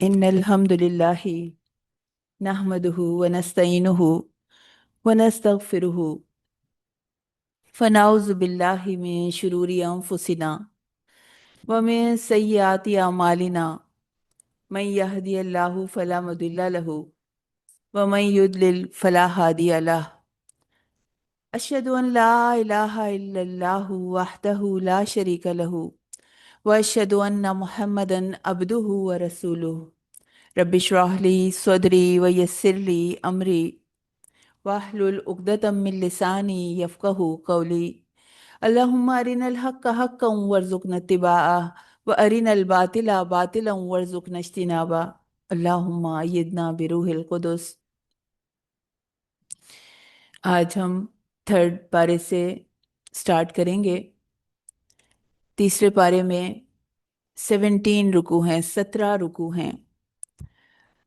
إن الحمد لله نحمده ونستعينه ونستغفره فنعوذ بالله من شرور أنفسنا ومن سيئات أعمالنا من يهدي الله فلا مضل له ومن يضلل فلا هادي له أشهد أن لا إله إلا الله وحده لا شريك له وأشهد أن محمدا عبده ورسوله رب اشرح لي صدري ويسر لي أمري واحلل عقدة من لساني يفقه قولي اللهم أرنا الحق حقا وارزقنا اتباعه وأرنا الباطل باطلا وارزقنا اجتنابه اللهم أيدنا بروح القدس۔ آج ہم تھرڈ پارے سے سٹارٹ کریں گے۔ تیسرے پارے میں 17 رکوع ہیں، 17 رکوع ہیں،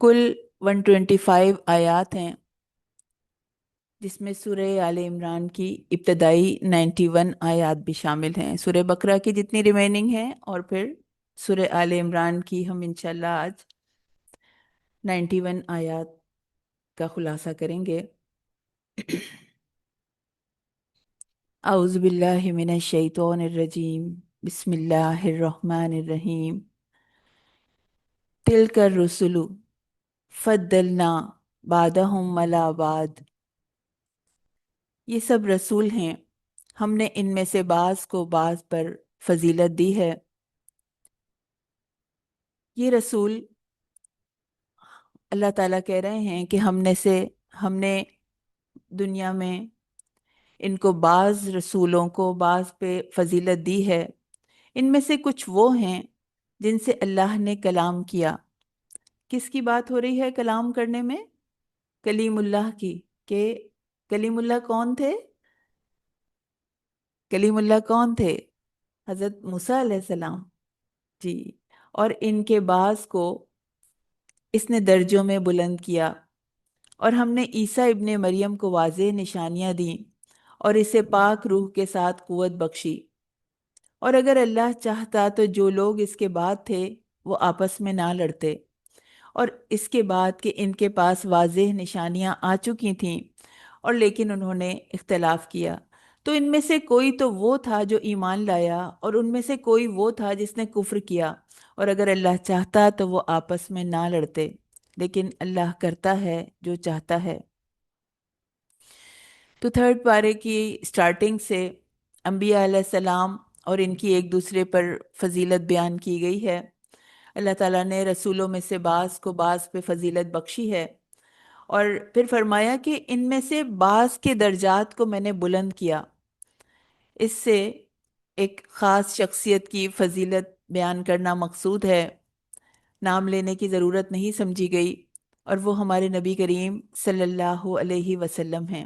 کل 125 آیات ہیں، جس میں سورہ آل عمران کی ابتدائی 91 آیات بھی شامل ہیں، سورہ بقرہ کی جتنی ریمیننگ ہیں، اور پھر سورہ آل عمران کی ہم انشاءاللہ آج 91 آیات کا خلاصہ کریں گے۔ اعوذ باللہ من الشیطان الرجیم، بسم اللہ الرحمن الرحیم۔ تلک الرسل فضلنا بعضهم علی بعض، یہ سب رسول ہیں، ہم نے ان میں سے بعض کو بعض پر فضیلت دی ہے۔ یہ رسول اللہ تعالیٰ کہہ رہے ہیں کہ ہم نے دنیا میں ان کو بعض رسولوں کو بعض پہ فضیلت دی ہے۔ ان میں سے کچھ وہ ہیں جن سے اللہ نے کلام کیا۔ کس کی بات ہو رہی ہے کلام کرنے میں؟ کلیم اللہ کی۔ کہ کلیم اللہ کون تھے؟ کلیم اللہ کون تھے؟ حضرت موسیٰ علیہ السلام، جی۔ اور ان کے بعض کو اس نے درجوں میں بلند کیا، اور ہم نے عیسیٰ ابن مریم کو واضح نشانیاں دیں اور اسے پاک روح کے ساتھ قوت بخشی۔ اور اگر اللہ چاہتا تو جو لوگ اس کے بعد تھے وہ آپس میں نہ لڑتے، اور اس کے بعد کہ ان کے پاس واضح نشانیاں آ چکی تھیں، اور لیکن انہوں نے اختلاف کیا، تو ان میں سے کوئی تو وہ تھا جو ایمان لایا، اور ان میں سے کوئی وہ تھا جس نے کفر کیا، اور اگر اللہ چاہتا تو وہ آپس میں نہ لڑتے، لیکن اللہ کرتا ہے جو چاہتا ہے۔ تو تھرڈ پارے کی سٹارٹنگ سے انبیاء علیہ السلام اور ان کی ایک دوسرے پر فضیلت بیان کی گئی ہے۔ اللہ تعالیٰ نے رسولوں میں سے بعض کو بعض پہ فضیلت بخشی ہے، اور پھر فرمایا کہ ان میں سے بعض کے درجات کو میں نے بلند کیا۔ اس سے ایک خاص شخصیت کی فضیلت بیان کرنا مقصود ہے، نام لینے کی ضرورت نہیں سمجھی گئی، اور وہ ہمارے نبی کریم صلی اللہ علیہ وسلم ہیں۔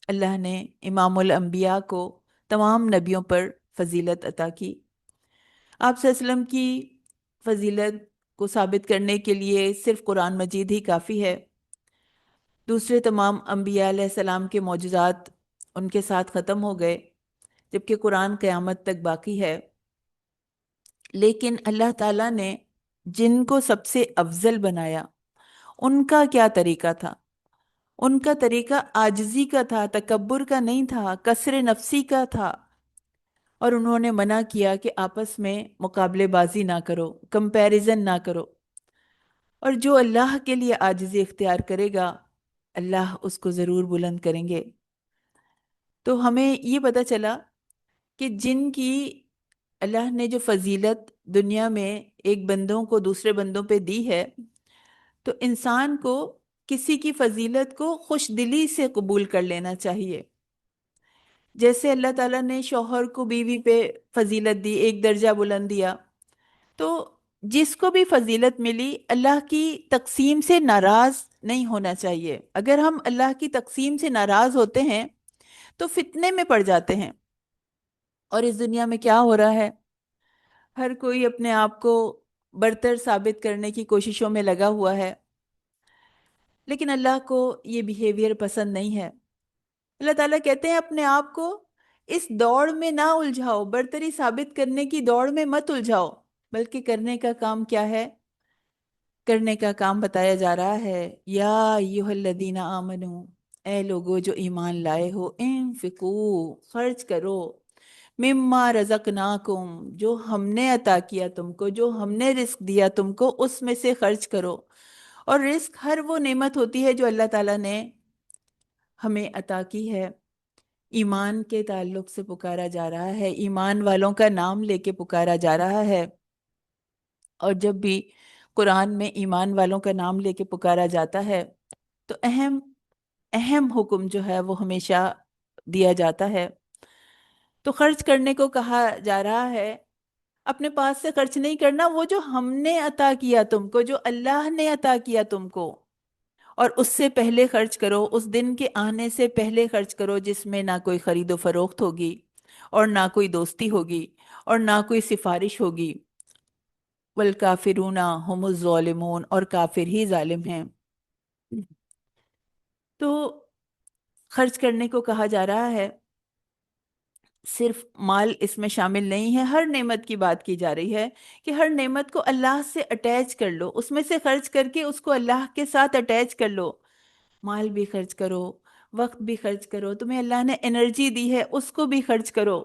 اللہ نے امام الانبیاء کو تمام نبیوں پر فضیلت عطا کی۔ آپ صلی اللہ علیہ وسلم کی فضیلت کو ثابت کرنے کے لیے صرف قرآن مجید ہی کافی ہے۔ دوسرے تمام انبیاء علیہ السلام کے معجزات ان کے ساتھ ختم ہو گئے، جبکہ قرآن قیامت تک باقی ہے۔ لیکن اللہ تعالیٰ نے جن کو سب سے افضل بنایا، ان کا کیا طریقہ تھا؟ ان کا طریقہ عاجزی کا تھا، تکبر کا نہیں تھا، کثر نفسی کا تھا، اور انہوں نے منع کیا کہ آپس میں مقابلے بازی نہ کرو، کمپیریزن نہ کرو، اور جو اللہ کے لیے عاجزی اختیار کرے گا اللہ اس کو ضرور بلند کریں گے۔ تو ہمیں یہ پتہ چلا کہ جن کی اللہ نے جو فضیلت دنیا میں ایک بندوں کو دوسرے بندوں پہ دی ہے، تو انسان کو کسی کی فضیلت کو خوش دلی سے قبول کر لینا چاہیے۔ جیسے اللہ تعالیٰ نے شوہر کو بیوی پہ فضیلت دی، ایک درجہ بلند دیا، تو جس کو بھی فضیلت ملی اللہ کی تقسیم سے ناراض نہیں ہونا چاہیے۔ اگر ہم اللہ کی تقسیم سے ناراض ہوتے ہیں تو فتنے میں پڑ جاتے ہیں۔ اور اس دنیا میں کیا ہو رہا ہے؟ ہر کوئی اپنے آپ کو برتر ثابت کرنے کی کوششوں میں لگا ہوا ہے، لیکن اللہ کو یہ بیہیویئر پسند نہیں ہے۔ اللہ تعالیٰ کہتے ہیں اپنے آپ کو اس دوڑ میں نہ الجھاؤ، برتری ثابت کرنے کی دوڑ میں مت الجھاؤ، بلکہ کرنے کا کام کیا ہے؟ کرنے کا کام بتایا جا رہا ہے۔ یا ایھا الذین آمنو، اے لوگو جو ایمان لائے ہو، انفقو، خرچ کرو، مما رزقناکم، جو ہم نے عطا کیا تم کو، جو ہم نے رزق دیا تم کو، اس میں سے خرچ کرو۔ اور رزق ہر وہ نعمت ہوتی ہے جو اللہ تعالیٰ نے ہمیں عطا کی ہے۔ ایمان کے تعلق سے پکارا جا رہا ہے، ایمان والوں کا نام لے کے پکارا جا رہا ہے۔ اور جب بھی قرآن میں ایمان والوں کا نام لے کے پکارا جاتا ہے تو اہم اہم حکم جو ہے وہ ہمیشہ دیا جاتا ہے۔ تو خرچ کرنے کو کہا جا رہا ہے، اپنے پاس سے خرچ نہیں کرنا، وہ جو ہم نے عطا کیا تم کو، جو اللہ نے عطا کیا تم کو، اور اس سے پہلے خرچ کرو، اس دن کے آنے سے پہلے خرچ کرو جس میں نہ کوئی خرید و فروخت ہوگی، اور نہ کوئی دوستی ہوگی، اور نہ کوئی سفارش ہوگی۔ والکافرون هم الظالمون، اور کافر ہی ظالم ہیں۔ تو خرچ کرنے کو کہا جا رہا ہے، صرف مال اس میں شامل نہیں ہے، ہر نعمت کی بات کی جا رہی ہے کہ ہر نعمت کو اللہ سے اٹیچ کر لو، اس میں سے خرچ کر کے اس کو اللہ کے ساتھ اٹیچ کر لو۔ مال بھی خرچ کرو، وقت بھی خرچ کرو، تمہیں اللہ نے انرجی دی ہے اس کو بھی خرچ کرو۔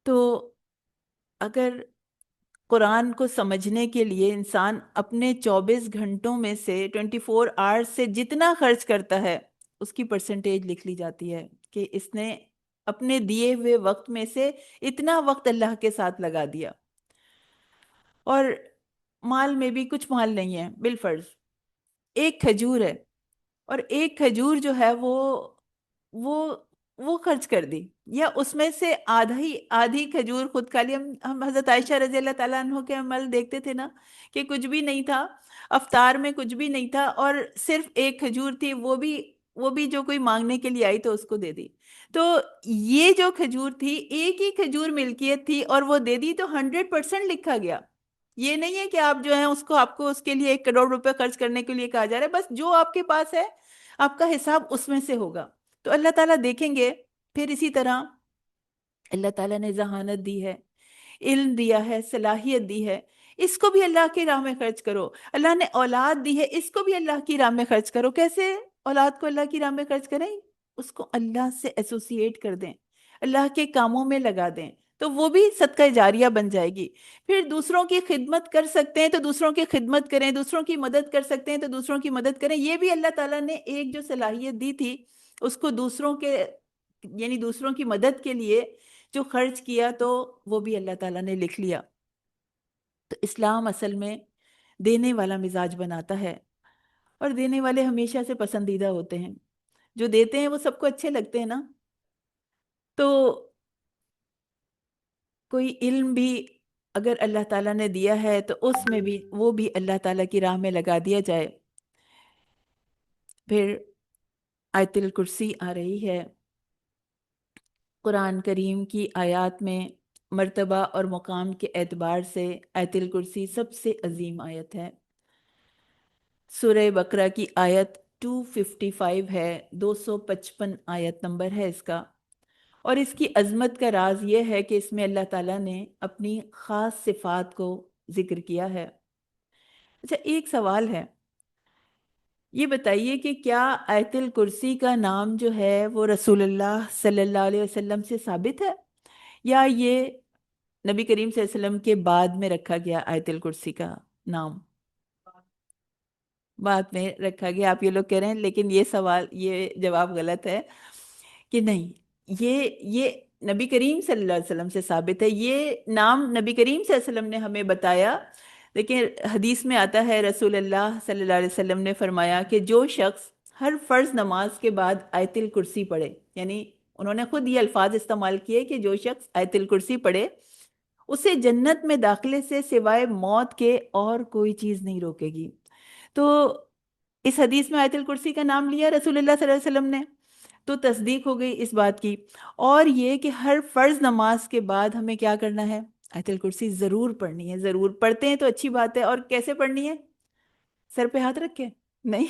تو اگر قرآن کو سمجھنے کے لیے انسان اپنے 24 گھنٹوں میں سے 24 آورز سے جتنا خرچ کرتا ہے اس کی پرسنٹیج لکھ لی جاتی ہے کہ اس نے اپنے دیے ہوئے وقت میں سے اتنا وقت اللہ کے ساتھ لگا دیا۔ اور مال میں بھی کچھ مال نہیں ہے، بالفرض ایک کھجور ہے، اور ایک کھجور جو ہے وہ وہ خرچ کر دی، یا اس میں سے آدھی کھجور خود کھا لی۔ ہم حضرت عائشہ رضی اللہ تعالیٰ عنہ کے عمل دیکھتے تھے نا، کہ کچھ بھی نہیں تھا، افطار میں کچھ بھی نہیں تھا، اور صرف ایک کھجور تھی، وہ بھی جو کوئی مانگنے کے لیے آئی تو اس کو دے دی۔ تو یہ جو کھجور تھی، ایک ہی کھجور ملکیت تھی، اور وہ دے دی تو 100% لکھا گیا۔ یہ نہیں ہے کہ آپ جو ہیں آپ کو اس کے لیے 1 کروڑ روپے خرچ کرنے کے لیے کہا جا رہا ہے، بس جو آپ کے پاس ہے آپ کا حساب اس میں سے ہوگا۔ تو اللہ تعالیٰ دیکھیں گے۔ پھر اسی طرح اللہ تعالیٰ نے ذہانت دی ہے، علم دیا ہے، صلاحیت دی ہے، اس کو بھی اللہ کی راہ میں خرچ کرو۔ اللہ نے اولاد دی ہے، اس کو بھی اللہ کی راہ میں خرچ کرو۔ کیسے اولاد کو اللہ کی راہ میں خرچ کریں؟ اس کو اللہ سے ایسوسیٹ کر دیں، اللہ کے کاموں میں لگا دیں، تو وہ بھی صدقہ جاریہ بن جائے گی۔ پھر دوسروں کی خدمت کر سکتے ہیں تو دوسروں کی خدمت کریں، دوسروں کی مدد کر سکتے ہیں تو دوسروں کی مدد کریں۔ یہ بھی اللہ تعالیٰ نے ایک جو صلاحیت دی تھی اس کو دوسروں کی مدد کے لیے جو خرچ کیا، تو وہ بھی اللہ تعالیٰ نے لکھ لیا۔ تو اسلام اصل میں دینے والا مزاج بناتا ہے، اور دینے والے ہمیشہ سے پسندیدہ ہوتے ہیں۔ جو دیتے ہیں وہ سب کو اچھے لگتے ہیں نا۔ تو کوئی علم بھی اگر اللہ تعالیٰ نے دیا ہے تو اس میں بھی وہ بھی اللہ تعالیٰ کی راہ میں لگا دیا جائے۔ پھر آیت الکرسی آ رہی ہے، قرآن کریم کی آیات میں مرتبہ اور مقام کے اعتبار سے آیت الکرسی سب سے عظیم آیت ہے۔ سورہ بقرہ کی آیت 255 ہے، 255 آیت نمبر ہے اس کا۔ اور اس کی عظمت کا راز یہ ہے کہ اس میں اللہ تعالیٰ نے اپنی خاص صفات کو ذکر کیا ہے۔ اچھا، ایک سوال ہے، یہ بتائیے کہ کیا آیت الکرسی کا نام جو ہے وہ رسول اللہ صلی اللہ علیہ وسلم سے ثابت ہے، یا یہ نبی کریم صلی اللہ علیہ وسلم کے بعد میں رکھا گیا آیت الکرسی کا نام؟ بعد میں رکھا گیا، آپ یہ لوگ کہہ رہے ہیں، لیکن یہ جواب غلط ہے کہ نہیں، یہ نبی کریم صلی اللہ علیہ وسلم سے ثابت ہے۔ یہ نام نبی کریم صلی اللہ علیہ وسلم نے ہمیں بتایا، لیکن حدیث میں آتا ہے رسول اللہ صلی اللہ علیہ وسلم نے فرمایا کہ جو شخص ہر فرض نماز کے بعد آیت الکرسی پڑھے، یعنی انہوں نے خود یہ الفاظ استعمال کیے کہ جو شخص آیت الکرسی پڑھے اسے جنت میں داخلے سے سوائے موت کے اور کوئی چیز نہیں روکے گی۔ تو اس حدیث میں آیت الکرسی کا نام لیا رسول اللہ صلی اللہ علیہ وسلم نے، تو تصدیق ہو گئی اس بات کی۔ اور یہ کہ ہر فرض نماز کے بعد ہمیں کیا کرنا ہے؟ آیت الکرسی ضرور پڑھنی ہے، ضرور پڑھتے ہیں تو اچھی بات ہے۔ اور کیسے پڑھنی ہے؟ سر پہ ہاتھ رکھ کے نہیں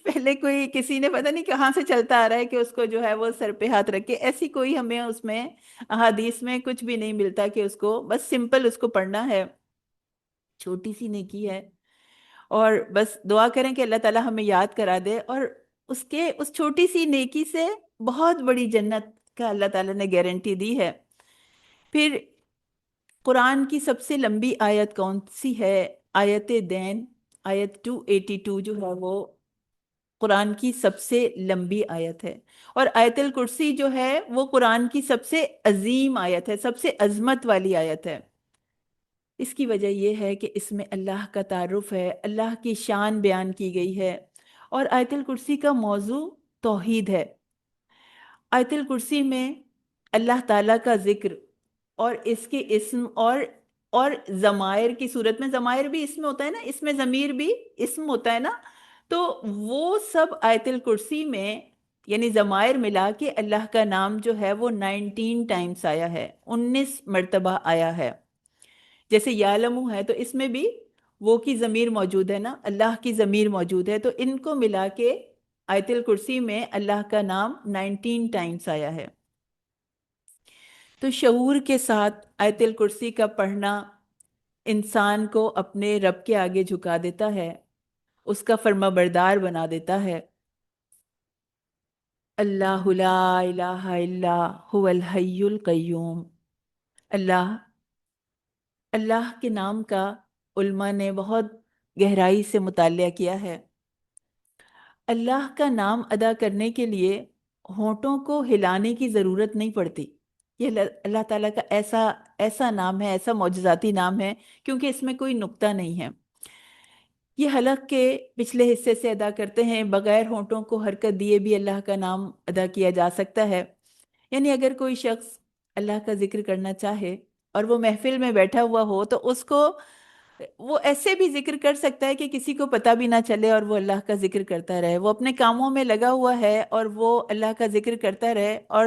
پہلے کسی نے پتہ نہیں کہاں سے چلتا آ رہا ہے کہ اس کو جو ہے وہ سر پہ ہاتھ رکھ کے، ایسی کوئی ہمیں اس میں احادیث میں کچھ بھی نہیں ملتا کہ اس کو بس سمپل اس کو پڑھنا ہے۔ چھوٹی سی نیکی ہے، اور بس دعا کریں کہ اللہ تعالیٰ ہمیں یاد کرا دے، اور اس چھوٹی سی نیکی سے بہت بڑی جنت کا اللہ تعالیٰ نے گارنٹی دی ہے۔ پھر قرآن کی سب سے لمبی آیت کون سی ہے؟ آیت دین، آیت 282 جو ہے وہ قرآن کی سب سے لمبی آیت ہے، اور آیت الکرسی جو ہے وہ قرآن کی سب سے عظیم آیت ہے، سب سے عظمت والی آیت ہے۔ اس کی وجہ یہ ہے کہ اس میں اللہ کا تعارف ہے، اللہ کی شان بیان کی گئی ہے، اور آیت الکرسی کا موضوع توحید ہے۔ آیت الکرسی میں اللہ تعالیٰ کا ذکر اور اس کے اسم اور ضمائر کی صورت میں، ضمائر بھی اسم ہوتا ہے نا، اس میں ضمیر بھی اسم ہوتا ہے نا، تو وہ سب آیت الکرسی میں یعنی ضمائر ملا کے اللہ کا نام جو ہے وہ 19 ٹائمز آیا ہے، 19 مرتبہ آیا ہے۔ جیسے یعلم ہے تو اس میں بھی وہ کی ضمیر موجود ہے نا، اللہ کی ضمیر موجود ہے، تو ان کو ملا کے آیت الکرسی میں اللہ کا نام 19 ٹائمز آیا ہے۔ تو شعور کے ساتھ آیت الکرسی کا پڑھنا انسان کو اپنے رب کے آگے جھکا دیتا ہے، اس کا فرما بردار بنا دیتا ہے۔ اللہ لا الہ الا هو الحی القیوم۔ اللہ کے نام کا علماء نے بہت گہرائی سے مطالعہ کیا ہے۔ اللہ کا نام ادا کرنے کے لیے ہونٹوں کو ہلانے کی ضرورت نہیں پڑتی۔ یہ اللہ تعالیٰ کا ایسا نام ہے، ایسا معجزاتی نام ہے، کیونکہ اس میں کوئی نقطہ نہیں ہے۔ یہ حلق کے پچھلے حصے سے ادا کرتے ہیں، بغیر ہونٹوں کو حرکت دیے بھی اللہ کا نام ادا کیا جا سکتا ہے۔ یعنی اگر کوئی شخص اللہ کا ذکر کرنا چاہے اور وہ محفل میں بیٹھا ہوا ہو تو اس کو وہ ایسے بھی ذکر کر سکتا ہے کہ کسی کو پتہ بھی نہ چلے اور وہ اللہ کا ذکر کرتا رہے، وہ اپنے کاموں میں لگا ہوا ہے اور وہ اللہ کا ذکر کرتا رہے۔ اور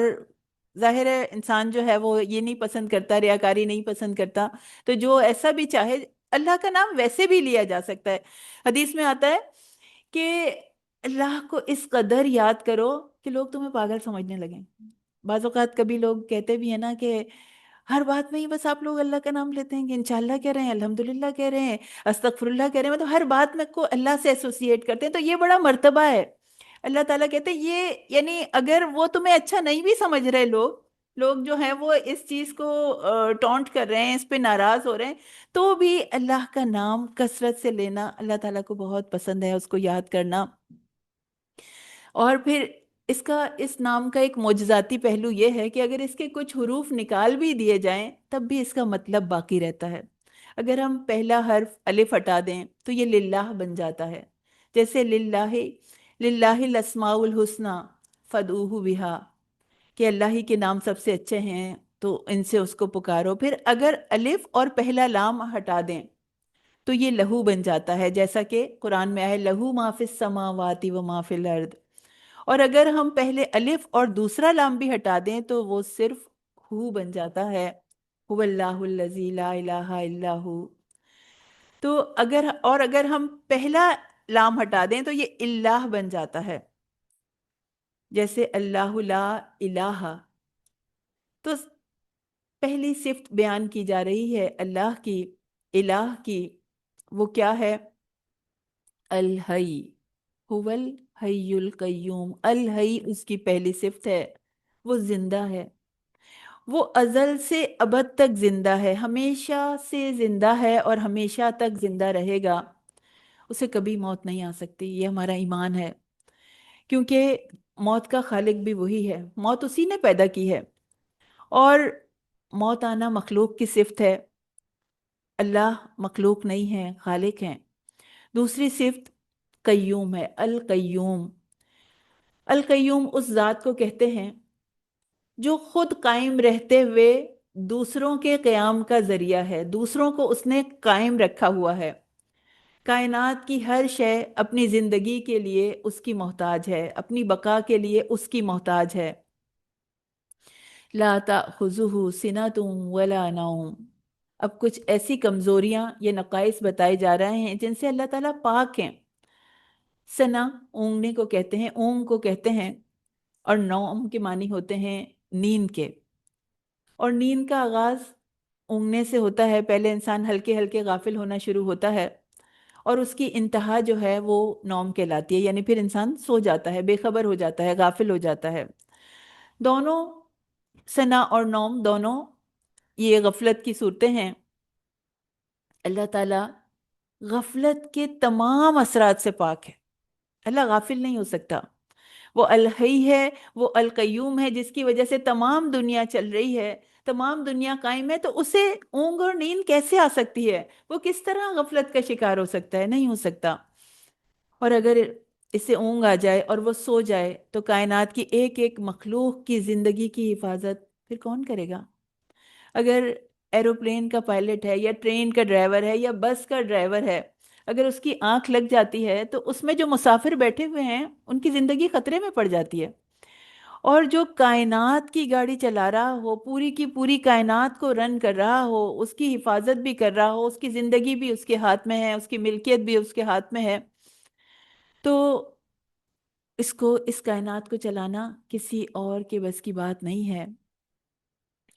ظاہر ہے انسان جو ہے وہ یہ نہیں پسند کرتا، ریاکاری نہیں پسند کرتا، تو جو ایسا بھی چاہے اللہ کا نام ویسے بھی لیا جا سکتا ہے۔ حدیث میں آتا ہے کہ اللہ کو اس قدر یاد کرو کہ لوگ تمہیں پاگل سمجھنے لگیں۔ بعض اوقات کبھی لوگ کہتے بھی ہیں نا کہ ہر بات میں ہی بس آپ لوگ اللہ کا نام لیتے ہیں، کہ انشاءاللہ کہہ رہے ہیں، الحمدللہ کہہ رہے ہیں، استغفر اللہ کہہ رہے ہیں، مطلب ہر بات میں کو اللہ سے ایسوسیٹ کرتے ہیں، تو یہ بڑا مرتبہ ہے۔ اللہ تعالیٰ کہتے ہیں یہ یعنی اگر وہ تمہیں اچھا نہیں بھی سمجھ رہے لوگ جو ہیں وہ اس چیز کو ٹونٹ کر رہے ہیں، اس پہ ناراض ہو رہے ہیں، تو بھی اللہ کا نام کثرت سے لینا اللہ تعالیٰ کو بہت پسند ہے، اس کو یاد کرنا۔ اور پھر اس نام کا ایک معجزاتی پہلو یہ ہے کہ اگر اس کے کچھ حروف نکال بھی دیے جائیں تب بھی اس کا مطلب باقی رہتا ہے۔ اگر ہم پہلا حرف الف ہٹا دیں تو یہ للہ بن جاتا ہے، جیسے للہ الاسماء الحسنی فادعوہ بہا، کہ اللہ ہی کے نام سب سے اچھے ہیں تو ان سے اس کو پکارو۔ پھر اگر الف اور پہلا لام ہٹا دیں تو یہ لہو بن جاتا ہے، جیسا کہ قرآن میں آئے لہو ما فی السماوات و ما فی الارض۔ اور اگر ہم پہلے الف اور دوسرا لام بھی ہٹا دیں تو وہ صرف ہو بن جاتا ہے، هو اللہ الذی لا الہ الا ہو۔ تو اگر ہم پہلا لام ہٹا دیں تو یہ اللہ بن جاتا ہے، جیسے اللہ لا الہ۔ تو پہلی صفت بیان کی جا رہی ہے اللہ کی، الہ کی، وہ کیا ہے؟ الحی، هو الحی القیوم۔ الحی اس کی پہلی صفت ہے، وہ زندہ ہے، وہ ازل سے ابد تک زندہ ہے، ہمیشہ سے زندہ ہے اور ہمیشہ تک زندہ رہے گا، اسے کبھی موت نہیں آ سکتی۔ یہ ہمارا ایمان ہے، کیونکہ موت کا خالق بھی وہی ہے، موت اسی نے پیدا کی ہے، اور موت آنا مخلوق کی صفت ہے، اللہ مخلوق نہیں ہے، خالق ہیں۔ دوسری صفت قیوم ہے، القیوم۔ القیوم اس ذات کو کہتے ہیں جو خود قائم رہتے ہوئے دوسروں کے قیام کا ذریعہ ہے، دوسروں کو اس نے قائم رکھا ہوا ہے۔ کائنات کی ہر شے اپنی زندگی کے لیے اس کی محتاج ہے، اپنی بقا کے لیے اس کی محتاج ہے۔ لا تأخذہ سنۃ ولا نوم۔ اب کچھ ایسی کمزوریاں یہ نقائص بتائے جا رہے ہیں جن سے اللہ تعالیٰ پاک ہیں۔ سنا اونگنے کو کہتے ہیں، اونگ کو کہتے ہیں، اور نوم کے معنی ہوتے ہیں نیند کے، اور نیند کا آغاز اونگنے سے ہوتا ہے، پہلے انسان ہلکے ہلکے غافل ہونا شروع ہوتا ہے، اور اس کی انتہا جو ہے وہ نوم کہلاتی ہے، یعنی پھر انسان سو جاتا ہے، بے خبر ہو جاتا ہے، غافل ہو جاتا ہے۔ دونوں سنا اور نوم دونوں یہ غفلت کی صورتیں ہیں۔ اللہ تعالیٰ غفلت کے تمام اثرات سے پاک ہے، اللہ غافل نہیں ہو سکتا۔ وہ الحی ہے، وہ القیوم ہے، جس کی وجہ سے تمام دنیا چل رہی ہے، تمام دنیا قائم ہے، تو اسے اونگ اور نیند کیسے آ سکتی ہے؟ وہ کس طرح غفلت کا شکار ہو سکتا ہے؟ نہیں ہو سکتا۔ اور اگر اسے اونگ آ جائے اور وہ سو جائے تو کائنات کی ایک ایک مخلوق کی زندگی کی حفاظت پھر کون کرے گا؟ اگر ایروپلین کا پائلٹ ہے یا ٹرین کا ڈرائیور ہے یا بس کا ڈرائیور ہے، اگر اس کی آنکھ لگ جاتی ہے تو اس میں جو مسافر بیٹھے ہوئے ہیں ان کی زندگی خطرے میں پڑ جاتی ہے۔ اور جو کائنات کی گاڑی چلا رہا ہو، پوری کی پوری کائنات کو رن کر رہا ہو، اس کی حفاظت بھی کر رہا ہو، اس کی زندگی بھی اس کے ہاتھ میں ہے، اس کی ملکیت بھی اس کے ہاتھ میں ہے، تو اس کائنات کو چلانا کسی اور کے بس کی بات نہیں ہے۔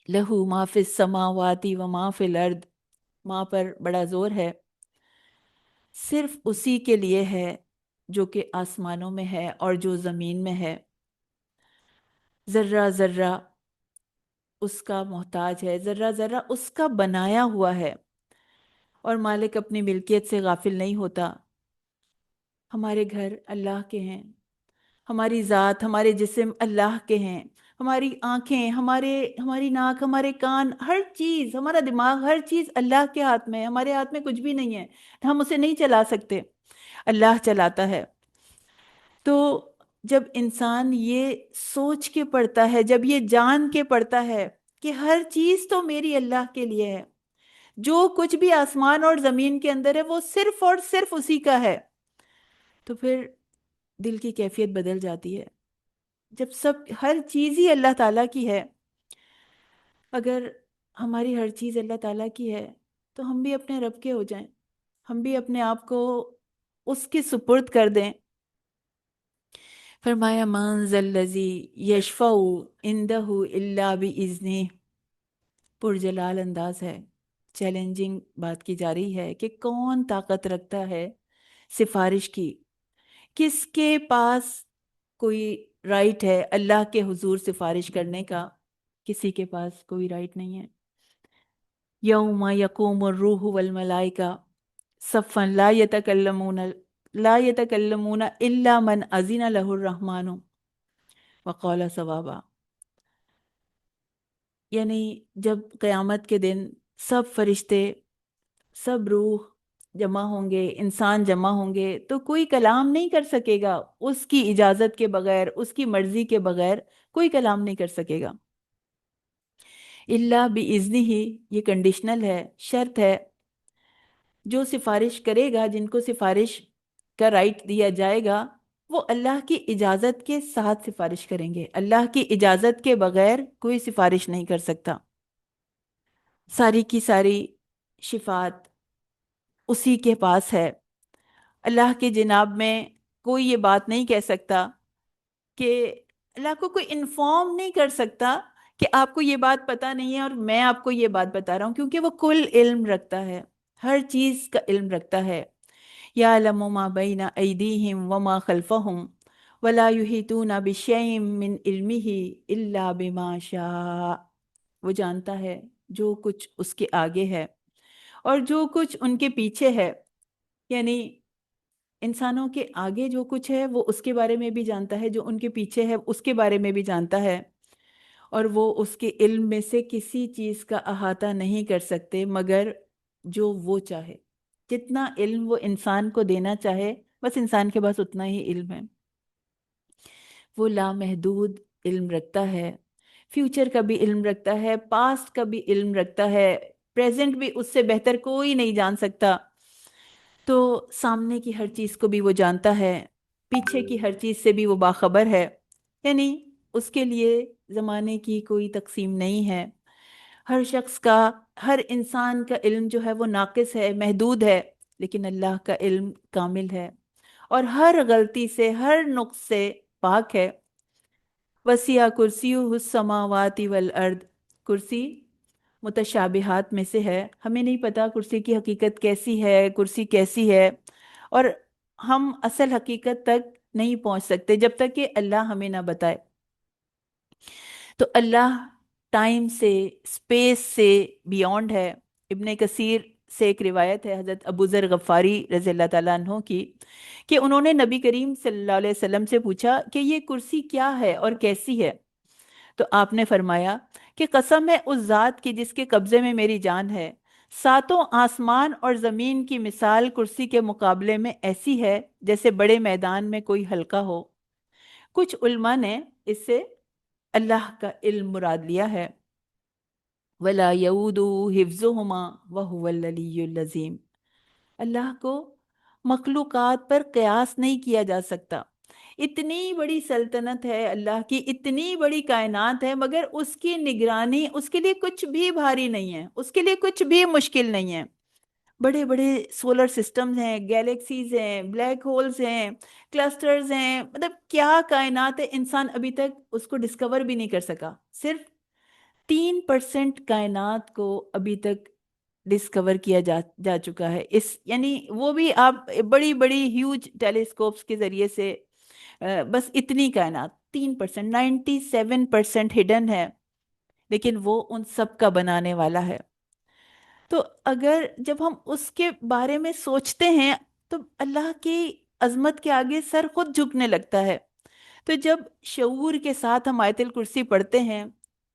لہو ما فی السماوات و ما فی الارض، ماں پر بڑا زور ہے، صرف اسی کے لیے ہے جو کہ آسمانوں میں ہے اور جو زمین میں ہے۔ ذرہ ذرہ اس کا محتاج ہے، ذرہ ذرہ اس کا بنایا ہوا ہے، اور مالک اپنی ملکیت سے غافل نہیں ہوتا۔ ہمارے گھر اللہ کے ہیں، ہماری ذات، ہمارے جسم اللہ کے ہیں، ہماری آنکھیں، ہماری ناک، ہمارے کان، ہر چیز، ہمارا دماغ، ہر چیز اللہ کے ہاتھ میں ہے، ہمارے ہاتھ میں کچھ بھی نہیں ہے، ہم اسے نہیں چلا سکتے، اللہ چلاتا ہے۔ تو جب انسان یہ سوچ کے پڑھتا ہے، جب یہ جان کے پڑھتا ہے کہ ہر چیز تو میری اللہ کے لیے ہے، جو کچھ بھی آسمان اور زمین کے اندر ہے وہ صرف اور صرف اسی کا ہے، تو پھر دل کی کیفیت بدل جاتی ہے۔ جب ہر چیز ہی اللہ تعالیٰ کی ہے، اگر ہماری ہر چیز اللہ تعالیٰ کی ہے تو ہم بھی اپنے رب کے ہو جائیں، ہم بھی اپنے آپ کو اس کے سپرد کر دیں۔ فرمایا من ذا الذی یشفع عندہ الا باذنہ، پرجلال انداز ہے، چیلنجنگ بات کی جا رہی ہے کہ کون طاقت رکھتا ہے سفارش کی، کس کے پاس کوئی رائٹ ہے اللہ کے حضور سفارش کرنے کا؟ کسی کے پاس کوئی رائٹ نہیں ہے۔ یوم یقوم الروح والملائکہ صفا لا یتکلمون الا من اذن له الرحمن وقال صوابا، یعنی جب قیامت کے دن سب فرشتے، سب روح جمع ہوں گے، انسان جمع ہوں گے، تو کوئی کلام نہیں کر سکے گا اس کی اجازت کے بغیر، اس کی مرضی کے بغیر کوئی کلام نہیں کر سکے گا۔ اللہ بِإِذْنِهِ ہی یہ کنڈیشنل ہے، شرط ہے۔ جو سفارش کرے گا، جن کو سفارش کا رائٹ دیا جائے گا، وہ اللہ کی اجازت کے ساتھ سفارش کریں گے، اللہ کی اجازت کے بغیر کوئی سفارش نہیں کر سکتا۔ ساری کی ساری شفاعت اسی کے پاس ہے۔ اللہ کے جناب میں کوئی یہ بات نہیں کہہ سکتا کہ اللہ کو کوئی انفارم نہیں کر سکتا کہ آپ کو یہ بات پتہ نہیں ہے اور میں آپ کو یہ بات بتا رہا ہوں، کیونکہ وہ کل علم رکھتا ہے، ہر چیز کا علم رکھتا ہے۔ یعلم ما بین ایدیہم وما خلفہم ولا یحیطون بشیء من علمہ الا بما شاء، وہ جانتا ہے جو کچھ اس کے آگے ہے اور جو کچھ ان کے پیچھے ہے، یعنی انسانوں کے آگے جو کچھ ہے وہ اس کے بارے میں بھی جانتا ہے، جو ان کے پیچھے ہے اس کے بارے میں بھی جانتا ہے، اور وہ اس کے علم میں سے کسی چیز کا احاطہ نہیں کر سکتے مگر جو وہ چاہے۔ جتنا علم وہ انسان کو دینا چاہے، بس انسان کے پاس اتنا ہی علم ہے۔ وہ لامحدود علم رکھتا ہے، فیوچر کا بھی علم رکھتا ہے، پاسٹ کا بھی علم رکھتا ہے، پریزنٹ بھی اس سے بہتر کوئی نہیں جان سکتا۔ تو سامنے کی ہر چیز کو بھی وہ جانتا ہے، پیچھے کی ہر چیز سے بھی وہ باخبر ہے، یعنی اس کے لیے زمانے کی کوئی تقسیم نہیں ہے۔ ہر شخص کا، ہر انسان کا علم جو ہے وہ ناقص ہے، محدود ہے، لیکن اللہ کا علم کامل ہے اور ہر غلطی سے، ہر نقص سے پاک ہے۔ وسیع کرسیہ السماوات والارض، کرسی متشابہات میں سے ہے. ہمیں نہیں پتا کرسی کی حقیقت کیسی ہے، کرسی کیسی ہے، اور ہم اصل حقیقت تک نہیں پہنچ سکتے جب تک کہ اللہ ہمیں نہ بتائے. تو اللہ ٹائم سے، اسپیس سے بیونڈ ہے. ابن کثیر سے ایک روایت ہے حضرت ابو ذر غفاری رضی اللہ تعالیٰ عنہ کی، کہ انہوں نے نبی کریم صلی اللہ علیہ وسلم سے پوچھا کہ یہ کرسی کیا ہے اور کیسی ہے؟ تو آپ نے فرمایا کہ قسم ہے اس ذات کی جس کے قبضے میں میری جان ہے، ساتوں آسمان اور زمین کی مثال کرسی کے مقابلے میں ایسی ہے جیسے بڑے میدان میں کوئی حلقہ ہو. کچھ علماء نے اس سے اللہ کا علم مراد لیا ہے. وَلَا يَؤُودُهُ حِفْظُهُمَا وَهُوَ الْعَلِيُّ الْعَظِيمُ. اللہ کو مخلوقات پر قیاس نہیں کیا جا سکتا. اتنی بڑی سلطنت ہے اللہ کی، اتنی بڑی کائنات ہے، مگر اس کی نگرانی اس کے لیے کچھ بھی بھاری نہیں ہے، اس کے لیے کچھ بھی مشکل نہیں ہے. بڑے بڑے سولر سسٹمز ہیں، گیلیکسیز ہیں، بلیک ہولز ہیں، کلسٹرز ہیں، مطلب کیا کائنات ہے، انسان ابھی تک اس کو ڈسکور بھی نہیں کر سکا. صرف 3% کائنات کو ابھی تک ڈسکور کیا جا چکا ہے. یعنی وہ بھی آپ بڑی بڑی ہیوج ٹیلیسکوپس کے ذریعے سے بس اتنی کائنات 3%، 97% ہڈن ہے، لیکن وہ ان سب کا بنانے والا ہے. تو اگر جب ہم اس کے بارے میں سوچتے ہیں تو اللہ کی عظمت کے آگے سر خود جھکنے لگتا ہے. تو جب شعور کے ساتھ ہم آیت الکرسی پڑھتے ہیں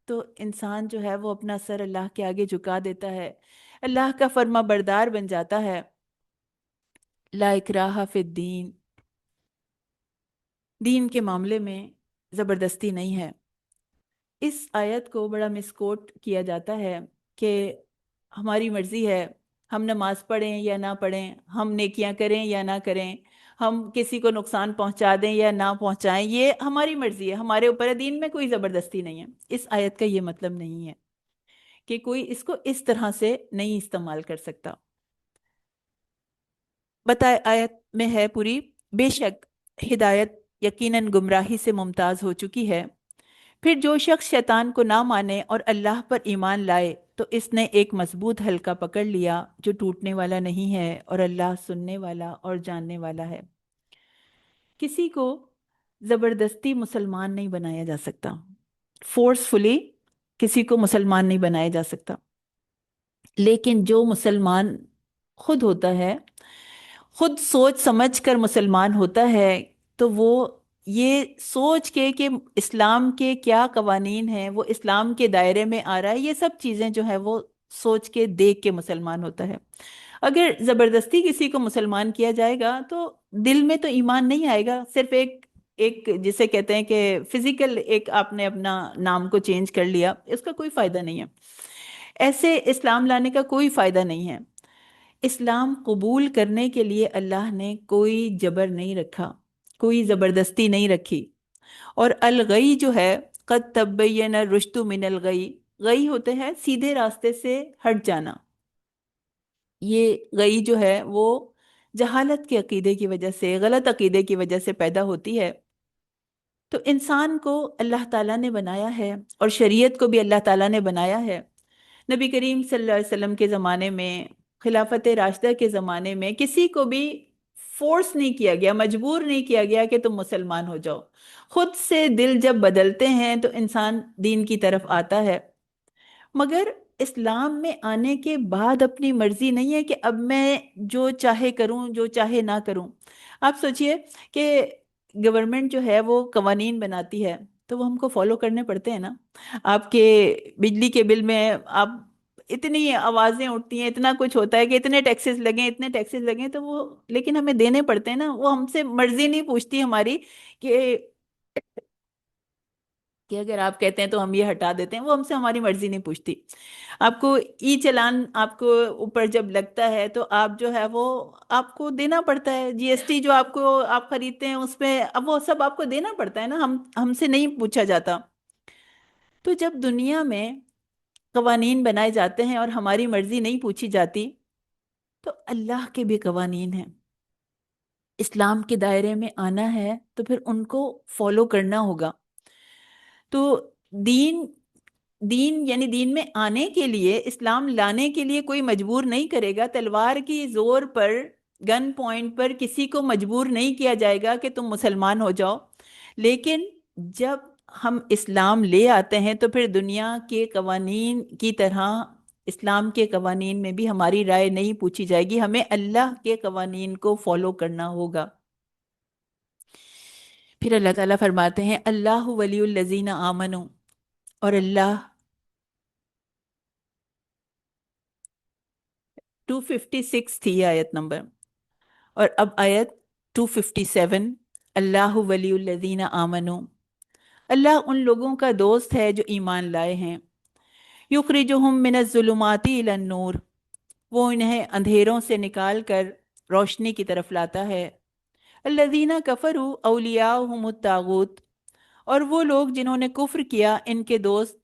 تو انسان جو ہے وہ اپنا سر اللہ کے آگے جھکا دیتا ہے، اللہ کا فرما بردار بن جاتا ہے. لا اکراہ فی الدین، دین کے معاملے میں زبردستی نہیں ہے. اس آیت کو بڑا مسکوٹ کیا جاتا ہے کہ ہماری مرضی ہے، ہم نماز پڑھیں یا نہ پڑھیں، ہم نیکیاں کریں یا نہ کریں، ہم کسی کو نقصان پہنچا دیں یا نہ پہنچائیں، یہ ہماری مرضی ہے، ہمارے اوپر ہے. دین میں کوئی زبردستی نہیں ہے. اس آیت کا یہ مطلب نہیں ہے کہ کوئی اس کو اس طرح سے نہیں استعمال کر سکتا. بتائے آیت میں ہے پوری، بے شک ہدایت یقیناً گمراہی سے ممتاز ہو چکی ہے. پھر جو شخص شیطان کو نہ مانے اور اللہ پر ایمان لائے تو اس نے ایک مضبوط حلقہ پکڑ لیا جو ٹوٹنے والا نہیں ہے، اور اللہ سننے والا اور جاننے والا ہے. کسی کو زبردستی مسلمان نہیں بنایا جا سکتا، فورسفلی کسی کو مسلمان نہیں بنایا جا سکتا. لیکن جو مسلمان خود ہوتا ہے، خود سوچ سمجھ کر مسلمان ہوتا ہے، تو وہ یہ سوچ کے کہ اسلام کے کیا قوانین ہیں، وہ اسلام کے دائرے میں آ رہا ہے، یہ سب چیزیں جو ہے وہ سوچ کے دیکھ کے مسلمان ہوتا ہے. اگر زبردستی کسی کو مسلمان کیا جائے گا تو دل میں تو ایمان نہیں آئے گا. صرف ایک ایک جسے کہتے ہیں کہ فزیکل ایک آپ نے اپنا نام کو چینج کر لیا، اس کا کوئی فائدہ نہیں ہے. ایسے اسلام لانے کا کوئی فائدہ نہیں ہے. اسلام قبول کرنے کے لیے اللہ نے کوئی جبر نہیں رکھا، کوئی زبردستی نہیں رکھی. اور الغی جو ہے، قد تبین الرشد من الغی، غی ہوتے ہیں سیدھے راستے سے ہٹ جانا. یہ غی جو ہے وہ جہالت کے عقیدے کی وجہ سے، غلط عقیدے کی وجہ سے پیدا ہوتی ہے. تو انسان کو اللہ تعالیٰ نے بنایا ہے اور شریعت کو بھی اللہ تعالیٰ نے بنایا ہے. نبی کریم صلی اللہ علیہ وسلم کے زمانے میں، خلافت راشدہ کے زمانے میں کسی کو بھی فورس نہیں کیا گیا، مجبور نہیں کیا گیا کہ تم مسلمان ہو جاؤ. خود سے دل جب بدلتے ہیں تو انسان دین کی طرف آتا ہے. مگر اسلام میں آنے کے بعد اپنی مرضی نہیں ہے کہ اب میں جو چاہے کروں، جو چاہے نہ کروں. آپ سوچئے کہ گورنمنٹ جو ہے وہ قوانین بناتی ہے تو وہ ہم کو فالو کرنے پڑتے ہیں نا. آپ کے بجلی کے بل میں آپ اتنی آوازیں اٹھتی ہیں، اتنا کچھ ہوتا ہے کہ اتنے ٹیکسز لگیں، اتنے ٹیکسز لگیں، تو وہ لیکن ہمیں دینے پڑتے ہیں نا. وہ ہم سے مرضی نہیں پوچھتی ہماری کہ اگر آپ کہتے ہیں تو ہم یہ ہٹا دیتے ہیں. وہ ہم سے ہماری مرضی نہیں پوچھتی. آپ کو ای چلان آپ کو اوپر جب لگتا ہے تو آپ جو ہے وہ آپ کو دینا پڑتا ہے. جی ایس ٹی جو آپ خریدتے ہیں اس پہ اب وہ سب آپ کو دینا پڑتا ہے نا، ہم سے نہیں پوچھا جاتا. تو جب دنیا میں قوانین بنائے جاتے ہیں اور ہماری مرضی نہیں پوچھی جاتی، تو اللہ کے بھی قوانین ہیں. اسلام کے دائرے میں آنا ہے تو پھر ان کو فالو کرنا ہوگا. تو دین دین یعنی دین میں آنے کے لیے، اسلام لانے کے لیے کوئی مجبور نہیں کرے گا، تلوار کی زور پر، گن پوائنٹ پر کسی کو مجبور نہیں کیا جائے گا کہ تم مسلمان ہو جاؤ۔ لیکن جب ہم اسلام لے آتے ہیں تو پھر دنیا کے قوانین کی طرح اسلام کے قوانین میں بھی ہماری رائے نہیں پوچھی جائے گی، ہمیں اللہ کے قوانین کو فالو کرنا ہوگا۔ پھر اللہ تعالیٰ فرماتے ہیں اللہ ولی الذین آمنوا، اور اللہ 256 تھی آیت نمبر، اور اب آیت 257، اللہ ولی الذین آمنوا، اللہ ان لوگوں کا دوست ہے جو ایمان لائے ہیں، یخرجہم من الظلمات الی النور، وہ انہیں اندھیروں سے نکال کر روشنی کی طرف لاتا ہے، الذین کفروا اولیاءہم الطاغوت، اور وہ لوگ جنہوں نے کفر کیا ان کے دوست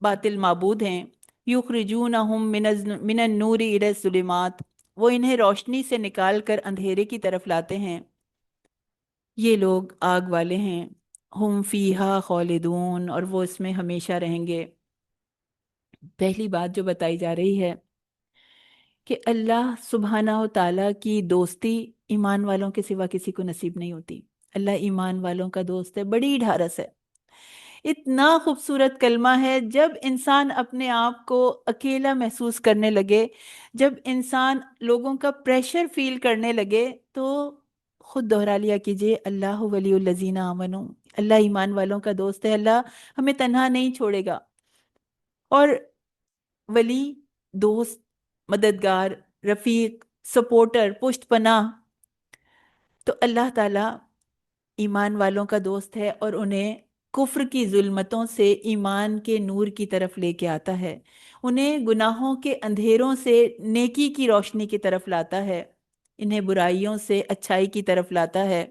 باطل معبود ہیں، یخرجونہم من النور الی الظلمات، وہ انہیں روشنی سے نکال کر اندھیرے کی طرف لاتے ہیں، یہ لوگ آگ والے ہیں، ہم فیہا خالدون، اور وہ اس میں ہمیشہ رہیں گے۔ پہلی بات جو بتائی جا رہی ہے کہ اللہ سبحانہ و تعالیٰ کی دوستی ایمان والوں کے سوا کسی کو نصیب نہیں ہوتی۔ اللہ ایمان والوں کا دوست ہے، بڑی ڈھارس ہے، اتنا خوبصورت کلمہ ہے۔ جب انسان اپنے آپ کو اکیلا محسوس کرنے لگے، جب انسان لوگوں کا پریشر فیل کرنے لگے، تو خود دہرا لیا کیجئے اللہ ولی الذین آمنوا، اللہ ایمان والوں کا دوست ہے، اللہ ہمیں تنہا نہیں چھوڑے گا۔ اور ولی، دوست، مددگار، رفیق، سپورٹر، پشت پناہ، تو اللہ تعالیٰ ایمان والوں کا دوست ہے اور انہیں کفر کی ظلمتوں سے ایمان کے نور کی طرف لے کے آتا ہے، انہیں گناہوں کے اندھیروں سے نیکی کی روشنی کی طرف لاتا ہے، انہیں برائیوں سے اچھائی کی طرف لاتا ہے۔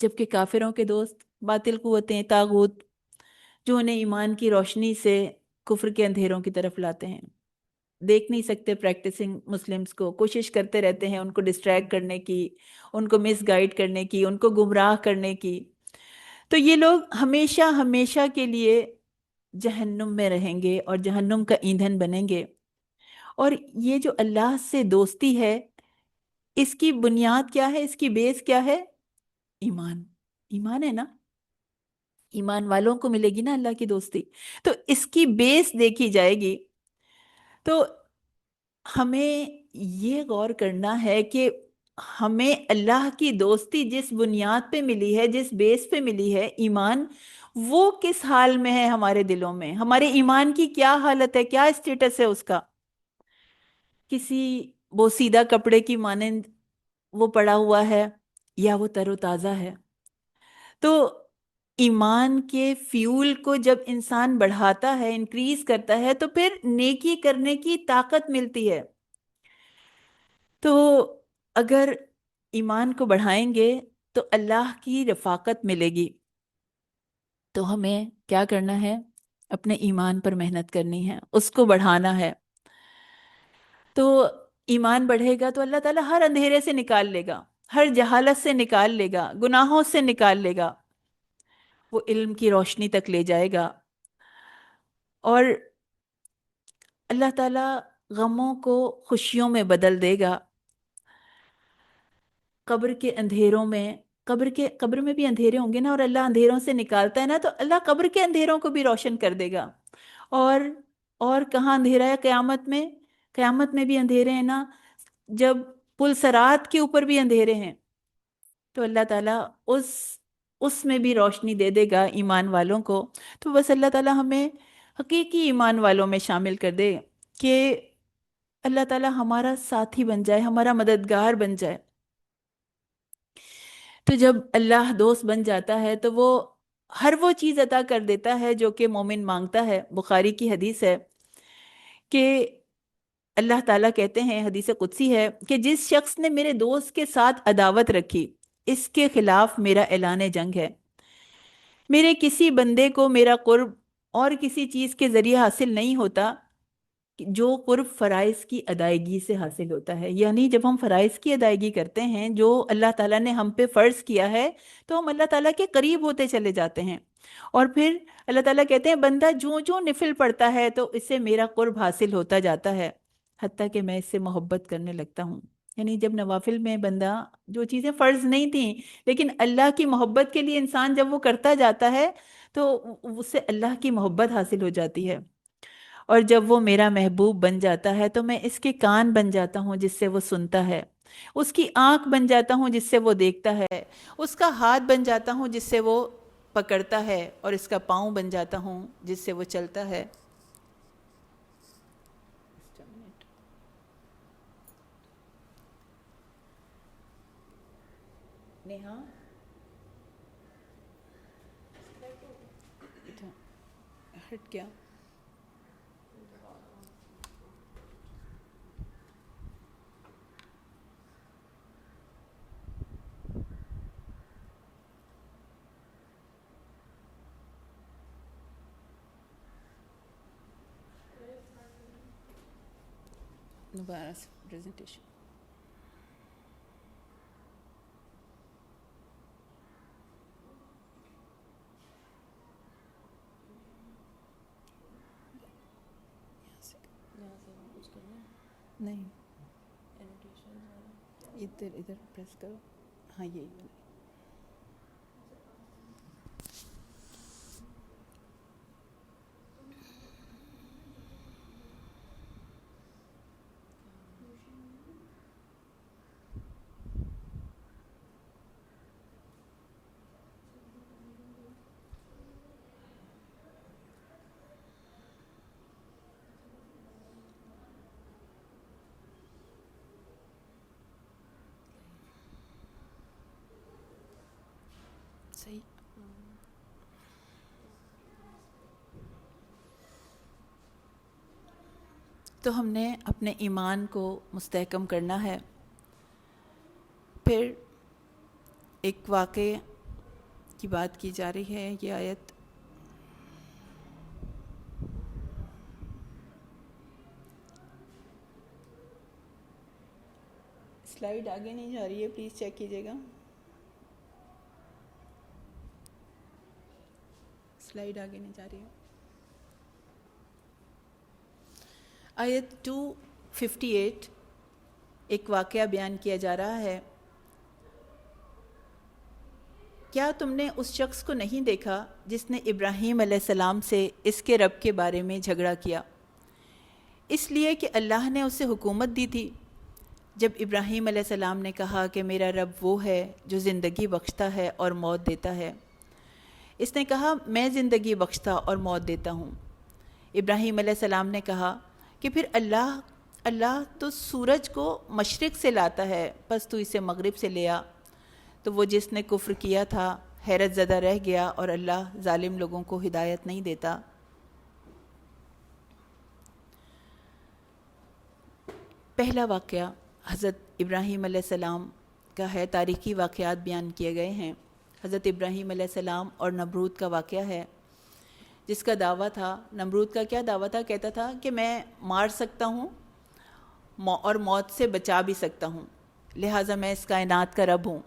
جبکہ کافروں کے دوست باطل قوتیں، طاغوت، جو انہیں ایمان کی روشنی سے کفر کے اندھیروں کی طرف لاتے ہیں، دیکھ نہیں سکتے پریکٹسنگ مسلمز کو، کوشش کرتے رہتے ہیں ان کو ڈسٹریکٹ کرنے کی، ان کو مس گائیڈ کرنے کی، ان کو گمراہ کرنے کی، تو یہ لوگ ہمیشہ ہمیشہ کے لیے جہنم میں رہیں گے اور جہنم کا ایندھن بنیں گے۔ اور یہ جو اللہ سے دوستی ہے، اس کی بنیاد کیا ہے، اس کی بیس کیا ہے؟ ایمان، ایمان ہے نا، ایمان والوں کو ملے گی نا اللہ کی دوستی، تو اس کی بیس دیکھی جائے گی۔ تو ہمیں یہ غور کرنا ہے کہ ہمیں اللہ کی دوستی جس بنیاد پہ ملی ہے، جس بیس پہ ملی ہے، ایمان، وہ کس حال میں ہے ہمارے دلوں میں، ہمارے ایمان کی کیا حالت ہے، کیا اسٹیٹس ہے اس کا؟ کسی بوسیدہ کپڑے کی مانند وہ پڑا ہوا ہے یا وہ تر و تازہ ہے؟ تو ایمان کے فیول کو جب انسان بڑھاتا ہے، انکریز کرتا ہے، تو پھر نیکی کرنے کی طاقت ملتی ہے۔ تو اگر ایمان کو بڑھائیں گے تو اللہ کی رفاقت ملے گی۔ تو ہمیں کیا کرنا ہے؟ اپنے ایمان پر محنت کرنی ہے، اس کو بڑھانا ہے۔ تو ایمان بڑھے گا تو اللہ تعالیٰ ہر اندھیرے سے نکال لے گا، ہر جہالت سے نکال لے گا، گناہوں سے نکال لے گا، وہ علم کی روشنی تک لے جائے گا، اور اللہ تعالیٰ غموں کو خوشیوں میں بدل دے گا۔ قبر کے اندھیروں میں، قبر میں بھی اندھیرے ہوں گے نا، اور اللہ اندھیروں سے نکالتا ہے نا، تو اللہ قبر کے اندھیروں کو بھی روشن کر دے گا۔ اور اور کہاں اندھیرا ہے؟ قیامت میں، قیامت میں بھی اندھیرے ہیں نا، جب پل صراط کے اوپر بھی اندھیرے ہیں، تو اللہ تعالیٰ اس میں بھی روشنی دے دے گا ایمان والوں کو۔ تو بس اللہ تعالیٰ ہمیں حقیقی ایمان والوں میں شامل کر دے کہ اللہ تعالیٰ ہمارا ساتھی بن جائے، ہمارا مددگار بن جائے۔ تو جب اللہ دوست بن جاتا ہے تو وہ ہر وہ چیز عطا کر دیتا ہے جو کہ مومن مانگتا ہے۔ بخاری کی حدیث ہے کہ اللہ تعالیٰ کہتے ہیں، حدیث قدسی ہے، کہ جس شخص نے میرے دوست کے ساتھ عداوت رکھی، اس کے خلاف میرا اعلان جنگ ہے۔ میرے کسی بندے کو میرا قرب اور کسی چیز کے ذریعے حاصل نہیں ہوتا جو قرب فرائض کی ادائیگی سے حاصل ہوتا ہے، یعنی جب ہم فرائض کی ادائیگی کرتے ہیں جو اللہ تعالیٰ نے ہم پہ فرض کیا ہے، تو ہم اللہ تعالیٰ کے قریب ہوتے چلے جاتے ہیں. اور پھر اللہ تعالیٰ کہتے ہیں بندہ جو جو نفل پڑتا ہے تو اس سے میرا قرب حاصل ہوتا جاتا ہے، حتیٰ کہ میں اس سے محبت کرنے لگتا ہوں. یعنی جب نوافل میں بندہ جو چیزیں فرض نہیں تھیں لیکن اللہ کی محبت کے لیے انسان جب وہ کرتا جاتا ہے تو اس سے اللہ کی محبت حاصل ہو جاتی ہے. اور جب وہ میرا محبوب بن جاتا ہے تو میں اس کے کان بن جاتا ہوں جس سے وہ سنتا ہے، اس کی آنکھ بن جاتا ہوں جس سے وہ دیکھتا ہے، اس کا ہاتھ بن جاتا ہوں جس سے وہ پکڑتا ہے، اور اس کا پاؤں بن جاتا ہوں جس سے وہ چلتا ہے. نیہا ہٹ کیا؟ دوبارہ سے پریزنٹیشن. نہیں ادھر ادھر پریس کرو. ہاں یہی صحیح. تو ہم نے اپنے ایمان کو مستحکم کرنا ہے. پھر ایک واقعے کی بات کی جا رہی ہے. یہ آیت سلائیڈ آگے نہیں جا رہی ہے، پلیز چیک کیجیے گا. سلائیڈ آگے نہیں جا رہی ہے. آیت 258 ایک واقعہ بیان کیا جا رہا ہے. کیا تم نے اس شخص کو نہیں دیکھا جس نے ابراہیم علیہ السلام سے اس کے رب کے بارے میں جھگڑا کیا، اس لیے کہ اللہ نے اسے حکومت دی تھی؟ جب ابراہیم علیہ السلام نے کہا کہ میرا رب وہ ہے جو زندگی بخشتا ہے اور موت دیتا ہے، اس نے کہا میں زندگی بخشتا اور موت دیتا ہوں. ابراہیم علیہ السلام نے کہا کہ پھر اللہ تو سورج کو مشرق سے لاتا ہے، پس تو اسے مغرب سے لے آ. تو وہ جس نے کفر کیا تھا حیرت زدہ رہ گیا، اور اللہ ظالم لوگوں کو ہدایت نہیں دیتا. پہلا واقعہ حضرت ابراہیم علیہ السلام کا ہے. تاریخی واقعات بیان کیے گئے ہیں. حضرت ابراہیم علیہ السلام اور نمرود کا واقعہ ہے، جس کا دعویٰ تھا. نمرود کا کیا دعویٰ تھا؟ کہتا تھا کہ میں مار سکتا ہوں اور موت سے بچا بھی سکتا ہوں، لہٰذا میں اس کائنات کا رب ہوں.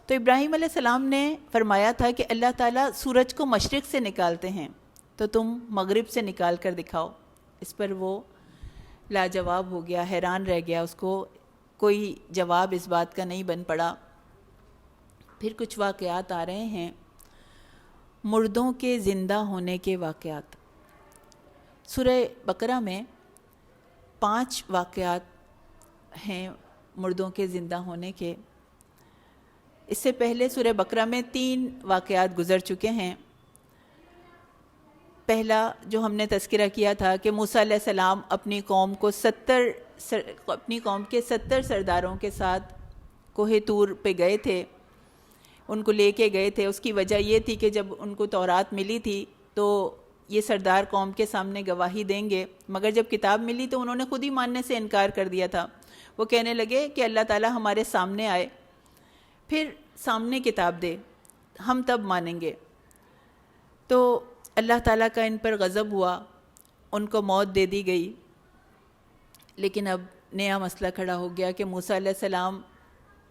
تو ابراہیم علیہ السلام نے فرمایا تھا کہ اللہ تعالیٰ سورج کو مشرق سے نکالتے ہیں، تو تم مغرب سے نکال کر دکھاؤ. اس پر وہ لاجواب ہو گیا، حیران رہ گیا، اس کو کوئی جواب اس بات کا نہیں بن پڑا. پھر کچھ واقعات آ رہے ہیں، مردوں کے زندہ ہونے کے واقعات. سورہ بقرہ میں 5 واقعات ہیں مردوں کے زندہ ہونے کے. اس سے پہلے سورہ بقرہ میں 3 واقعات گزر چکے ہیں. پہلا جو ہم نے تذکرہ کیا تھا کہ موسیٰ علیہ السلام اپنی قوم کے 70 سرداروں کے ساتھ کوہ طور پہ گئے تھے، ان کو لے کے گئے تھے. اس کی وجہ یہ تھی کہ جب ان کو تورات ملی تھی تو یہ سردار قوم کے سامنے گواہی دیں گے، مگر جب کتاب ملی تو انہوں نے خود ہی ماننے سے انکار کر دیا تھا. وہ کہنے لگے کہ اللہ تعالیٰ ہمارے سامنے آئے، پھر سامنے کتاب دے، ہم تب مانیں گے. تو اللہ تعالیٰ کا ان پر غضب ہوا، ان کو موت دے دی گئی. لیکن اب نیا مسئلہ کھڑا ہو گیا کہ موسیٰ علیہ السلام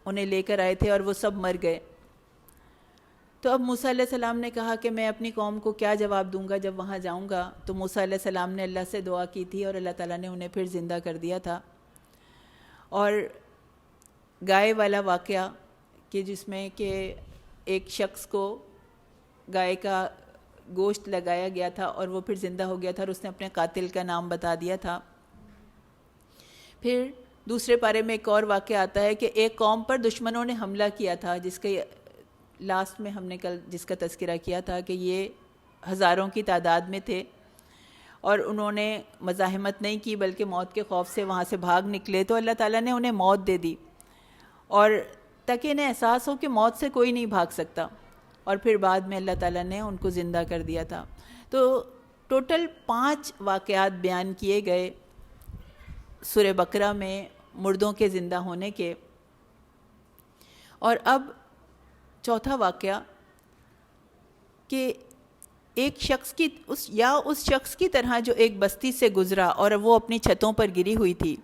انہیں لے کر آئے تھے اور وہ سب مر گئے. تو اب موسیٰ علیہ السلام نے کہا کہ میں اپنی قوم کو کیا جواب دوں گا جب وہاں جاؤں گا. تو موسیٰ علیہ السلام نے اللہ سے دعا کی تھی اور اللہ تعالیٰ نے انہیں پھر زندہ کر دیا تھا. اور گائے والا واقعہ کہ جس میں کہ ایک شخص کو گائے کا گوشت لگایا گیا تھا اور وہ پھر زندہ ہو گیا تھا اور اس نے اپنے قاتل کا نام بتا دیا تھا. پھر دوسرے پارے میں ایک اور واقعہ آتا ہے کہ ایک قوم پر دشمنوں نے حملہ کیا تھا، جس کے لاسٹ میں ہم نے کل جس کا تذکرہ کیا تھا کہ یہ ہزاروں کی تعداد میں تھے اور انہوں نے مزاحمت نہیں کی بلکہ موت کے خوف سے وہاں سے بھاگ نکلے. تو اللہ تعالیٰ نے انہیں موت دے دی اور تاکہ انہیں احساس ہو کہ موت سے کوئی نہیں بھاگ سکتا، اور پھر بعد میں اللہ تعالیٰ نے ان کو زندہ کر دیا تھا. تو ٹوٹل 5 واقعات بیان کیے گئے سورہ بقرہ میں مردوں کے زندہ ہونے کے. اور اب چوتھا واقعہ کہ ایک شخص کی اس شخص کی طرح جو ایک بستی سے گزرا اور وہ اپنی چھتوں پر گری ہوئی تھی.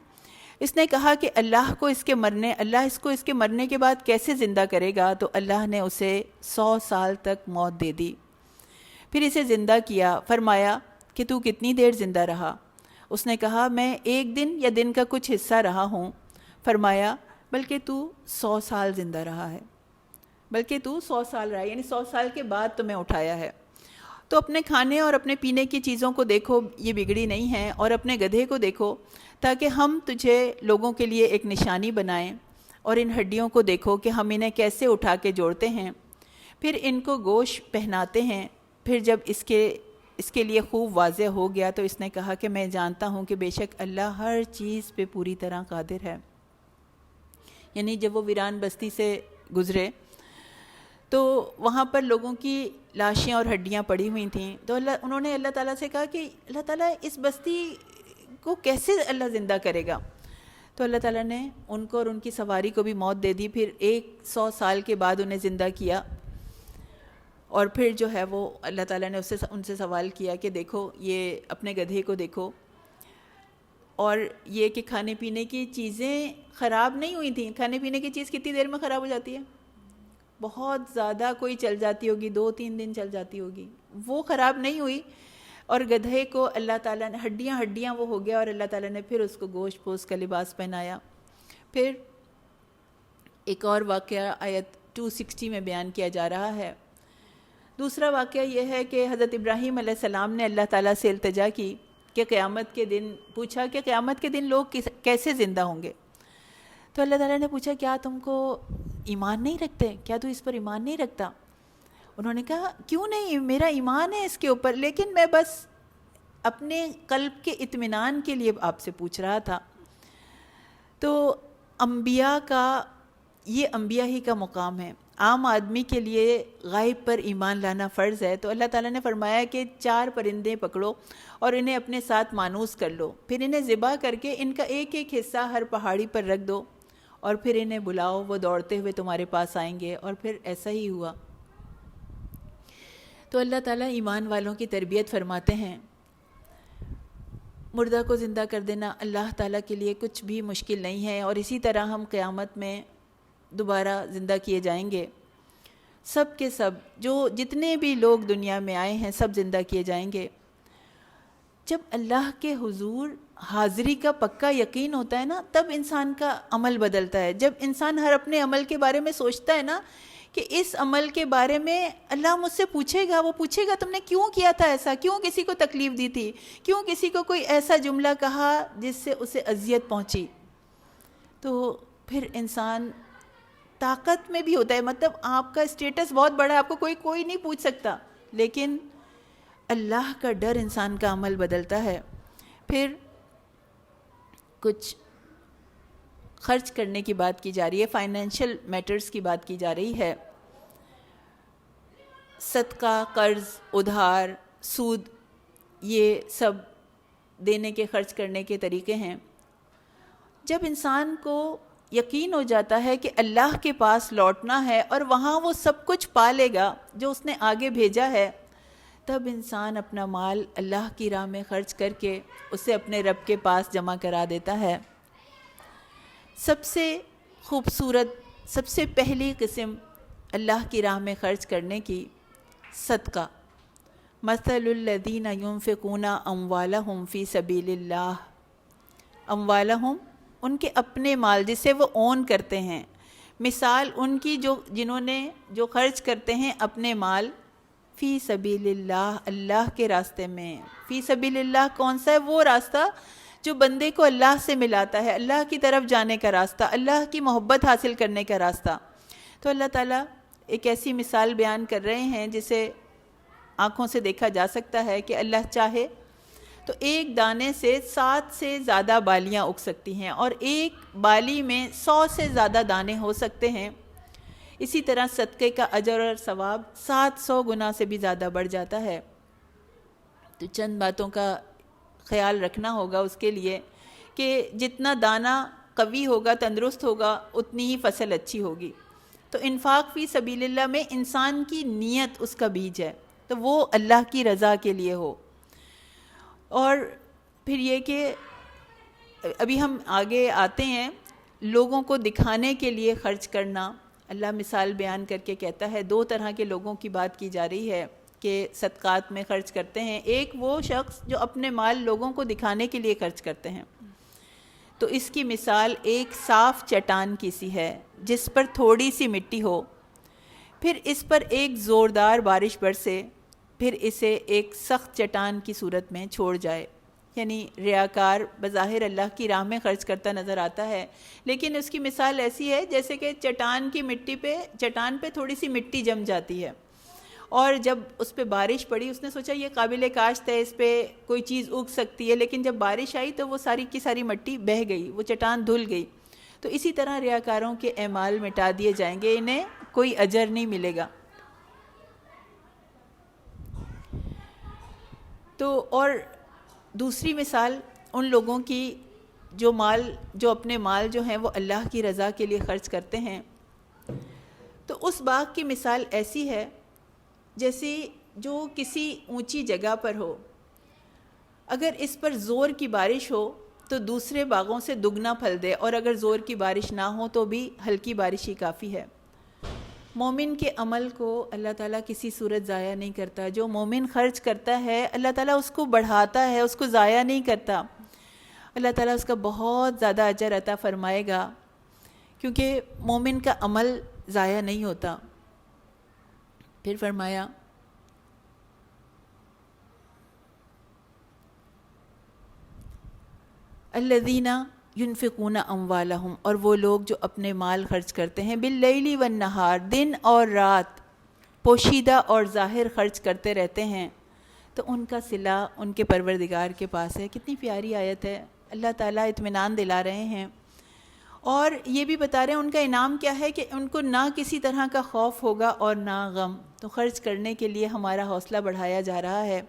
اس نے کہا کہ اللہ اس کو اس کے مرنے کے بعد کیسے زندہ کرے گا؟ تو اللہ نے اسے 100 سال تک موت دے دی. پھر اسے زندہ کیا، فرمایا کہ تو کتنی دیر زندہ رہا؟ اس نے کہا میں 1 دن یا دن کا کچھ حصہ رہا ہوں. فرمایا بلکہ تو 100 سال زندہ رہا ہے، بلکہ تو 100 سال رہا، یعنی 100 سال کے بعد تمہیں اٹھایا ہے. تو اپنے کھانے اور اپنے پینے کی چیزوں کو دیکھو، یہ بگڑی نہیں ہیں، اور اپنے گدھے کو دیکھو تاکہ ہم تجھے لوگوں کے لیے ایک نشانی بنائیں. اور ان ہڈیوں کو دیکھو کہ ہم انہیں کیسے اٹھا کے جوڑتے ہیں، پھر ان کو گوشت پہناتے ہیں. پھر جب اس کے لیے خوب واضح ہو گیا تو اس نے کہا کہ میں جانتا ہوں کہ بے شک اللہ ہر چیز پہ پوری طرح قادر ہے. یعنی جب وہ ویران بستی سے گزرے تو وہاں پر لوگوں کی لاشیں اور ہڈیاں پڑی ہوئی تھیں. تو انہوں نے اللہ تعالیٰ سے کہا کہ اللہ تعالیٰ اس بستی کو کیسے اللہ زندہ کرے گا؟ تو اللہ تعالیٰ نے ان کو اور ان کی سواری کو بھی موت دے دی. پھر 100 سال کے بعد انہیں زندہ کیا. اور پھر جو ہے وہ اللہ تعالیٰ نے ان سے سوال کیا کہ دیکھو یہ اپنے گدھے کو دیکھو، اور یہ کہ کھانے پینے کی چیزیں خراب نہیں ہوئی تھیں. کھانے پینے کی چیز کتنی دیر میں خراب ہو جاتی ہے؟ بہت زیادہ کوئی چل جاتی ہوگی، 2-3 دن چل جاتی ہوگی. وہ خراب نہیں ہوئی. اور گدھے کو اللہ تعالیٰ نے ہڈیاں وہ ہو گیا، اور اللہ تعالیٰ نے پھر اس کو گوشت پوست کا لباس پہنایا. پھر ایک اور واقعہ آیت 260 میں بیان کیا جا رہا ہے. دوسرا واقعہ یہ ہے کہ حضرت ابراہیم علیہ السلام نے اللہ تعالیٰ سے التجا کی کہ قیامت کے دن پوچھا کہ قیامت کے دن لوگ کیسے زندہ ہوں گے؟ تو اللہ تعالیٰ نے پوچھا کیا تم کو ایمان نہیں رکھتے؟ کیا تو اس پر ایمان نہیں رکھتا؟ انہوں نے کہا کیوں نہیں، میرا ایمان ہے اس کے اوپر، لیکن میں بس اپنے قلب کے اطمینان کے لیے آپ سے پوچھ رہا تھا. تو انبیاء ہی کا مقام ہے. عام آدمی کے لیے غائب پر ایمان لانا فرض ہے. تو اللہ تعالیٰ نے فرمایا کہ 4 پرندے پکڑو اور انہیں اپنے ساتھ مانوس کر لو، پھر انہیں ذبح کر کے ان کا ایک حصہ ہر پہاڑی پر رکھ دو، اور پھر انہیں بلاؤ، وہ دوڑتے ہوئے تمہارے پاس آئیں گے. اور پھر ایسا ہی ہوا. تو اللہ تعالیٰ ایمان والوں کی تربیت فرماتے ہیں. مردہ کو زندہ کر دینا اللہ تعالیٰ کے لیے کچھ بھی مشکل نہیں ہے. اور اسی طرح ہم قیامت میں دوبارہ زندہ کیے جائیں گے. سب کے سب جتنے بھی لوگ دنیا میں آئے ہیں سب زندہ کیے جائیں گے. جب اللہ کے حضور حاضری کا پکا یقین ہوتا ہے نا، تب انسان کا عمل بدلتا ہے. جب انسان ہر اپنے عمل کے بارے میں سوچتا ہے نا کہ اس عمل کے بارے میں اللہ مجھ سے پوچھے گا، وہ پوچھے گا تم نے کیوں کیا تھا ایسا، کیوں کسی کو تکلیف دی تھی، کیوں کسی کو کوئی ایسا جملہ کہا جس سے اسے اذیت پہنچی. تو پھر انسان طاقت میں بھی ہوتا ہے، مطلب آپ کا اسٹیٹس بہت بڑا ہے، آپ کو کوئی نہیں پوچھ سکتا، لیکن اللہ کا ڈر انسان کا عمل بدلتا ہے. پھر کچھ خرچ کرنے کی بات کی جا رہی ہے، فائنینشیل میٹرز کی بات کی جا رہی ہے. صدقہ، قرض، ادھار، سود، یہ سب دینے کے خرچ کرنے کے طریقے ہیں. جب انسان کو یقین ہو جاتا ہے کہ اللہ کے پاس لوٹنا ہے اور وہاں وہ سب کچھ پا لے گا جو اس نے آگے بھیجا ہے، تب انسان اپنا مال اللہ کی راہ میں خرچ کر کے اسے اپنے رب کے پاس جمع کرا دیتا ہے۔ سب سے خوبصورت، سب سے پہلی قسم اللہ کی راہ میں خرچ کرنے کی، صدقہ۔ مثل الذین ينفقون اموالہم فی سبیل اللہ، اموالہم ان کے اپنے مال جسے وہ اون کرتے ہیں، مثال ان کی جنہوں نے جو خرچ کرتے ہیں اپنے مال فی سبیل اللہ، اللہ کے راستے میں۔ فی سبیل اللہ کون سا ہے؟ وہ راستہ جو بندے کو اللہ سے ملاتا ہے، اللہ کی طرف جانے کا راستہ، اللہ کی محبت حاصل کرنے کا راستہ۔ تو اللہ تعالیٰ ایک ایسی مثال بیان کر رہے ہیں جسے آنکھوں سے دیکھا جا سکتا ہے کہ اللہ چاہے تو ایک دانے سے 7 سے زیادہ بالیاں اگ سکتی ہیں، اور ایک بالی میں 100 سے زیادہ دانے ہو سکتے ہیں۔ اسی طرح صدقے کا اجر اور ثواب 700 گنا سے بھی زیادہ بڑھ جاتا ہے۔ تو چند باتوں کا خیال رکھنا ہوگا اس کے لیے کہ جتنا دانہ قوی ہوگا، تندرست ہوگا، اتنی ہی فصل اچھی ہوگی۔ تو انفاق فی سبیل اللہ میں انسان کی نیت اس کا بیج ہے، تو وہ اللہ کی رضا کے لیے ہو۔ اور پھر یہ کہ ابھی ہم آگے آتے ہیں، لوگوں کو دکھانے کے لیے خرچ کرنا۔ اللہ مثال بیان کر کے کہتا ہے 2 طرح کے لوگوں کی بات کی جا رہی ہے کہ صدقات میں خرچ کرتے ہیں۔ ایک وہ شخص جو اپنے مال لوگوں کو دکھانے کے لیے خرچ کرتے ہیں، تو اس کی مثال ایک صاف چٹان کی سی ہے جس پر تھوڑی سی مٹی ہو، پھر اس پر ایک زوردار بارش برسے، پھر اسے ایک سخت چٹان کی صورت میں چھوڑ جائے۔ یعنی ریاکار بظاہر اللہ کی راہ میں خرچ کرتا نظر آتا ہے، لیکن اس کی مثال ایسی ہے جیسے کہ چٹان پہ تھوڑی سی مٹی جم جاتی ہے، اور جب اس پہ بارش پڑی اس نے سوچا یہ قابل کاشت ہے، اس پہ کوئی چیز اگ سکتی ہے، لیکن جب بارش آئی تو وہ ساری کی ساری مٹی بہہ گئی، وہ چٹان دھل گئی۔ تو اسی طرح ریاکاروں کے اعمال مٹا دیے جائیں گے، انہیں کوئی اجر نہیں ملے گا۔ تو اور دوسری مثال ان لوگوں کی جو اپنے مال جو ہیں وہ اللہ کی رضا کے لیے خرچ کرتے ہیں۔ تو اس باغ کی مثال ایسی ہے جیسے جو کسی اونچی جگہ پر ہو، اگر اس پر زور کی بارش ہو تو دوسرے باغوں سے دگنا پھل دے، اور اگر زور کی بارش نہ ہو تو بھی ہلکی بارش ہی کافی ہے۔ مومن کے عمل کو اللہ تعالیٰ کسی صورت ضائع نہیں کرتا۔ جو مومن خرچ کرتا ہے اللہ تعالیٰ اس کو بڑھاتا ہے، اس کو ضائع نہیں کرتا۔ اللہ تعالیٰ اس کا بہت زیادہ اجر عطا فرمائے گا، کیونکہ مومن کا عمل ضائع نہیں ہوتا۔ پھر فرمایا الذین ینفقون اموالہم، اور وہ لوگ جو اپنے مال خرچ کرتے ہیں باللیل والنہار، دن اور رات، پوشیدہ اور ظاہر خرچ کرتے رہتے ہیں، تو ان کا صلہ ان کے پروردگار کے پاس ہے۔ کتنی پیاری آیت ہے، اللہ تعالیٰ اطمینان دلا رہے ہیں، اور یہ بھی بتا رہے ہیں ان کا انعام کیا ہے کہ ان کو نہ کسی طرح کا خوف ہوگا اور نہ غم۔ تو خرچ کرنے کے لیے ہمارا حوصلہ بڑھایا جا رہا ہے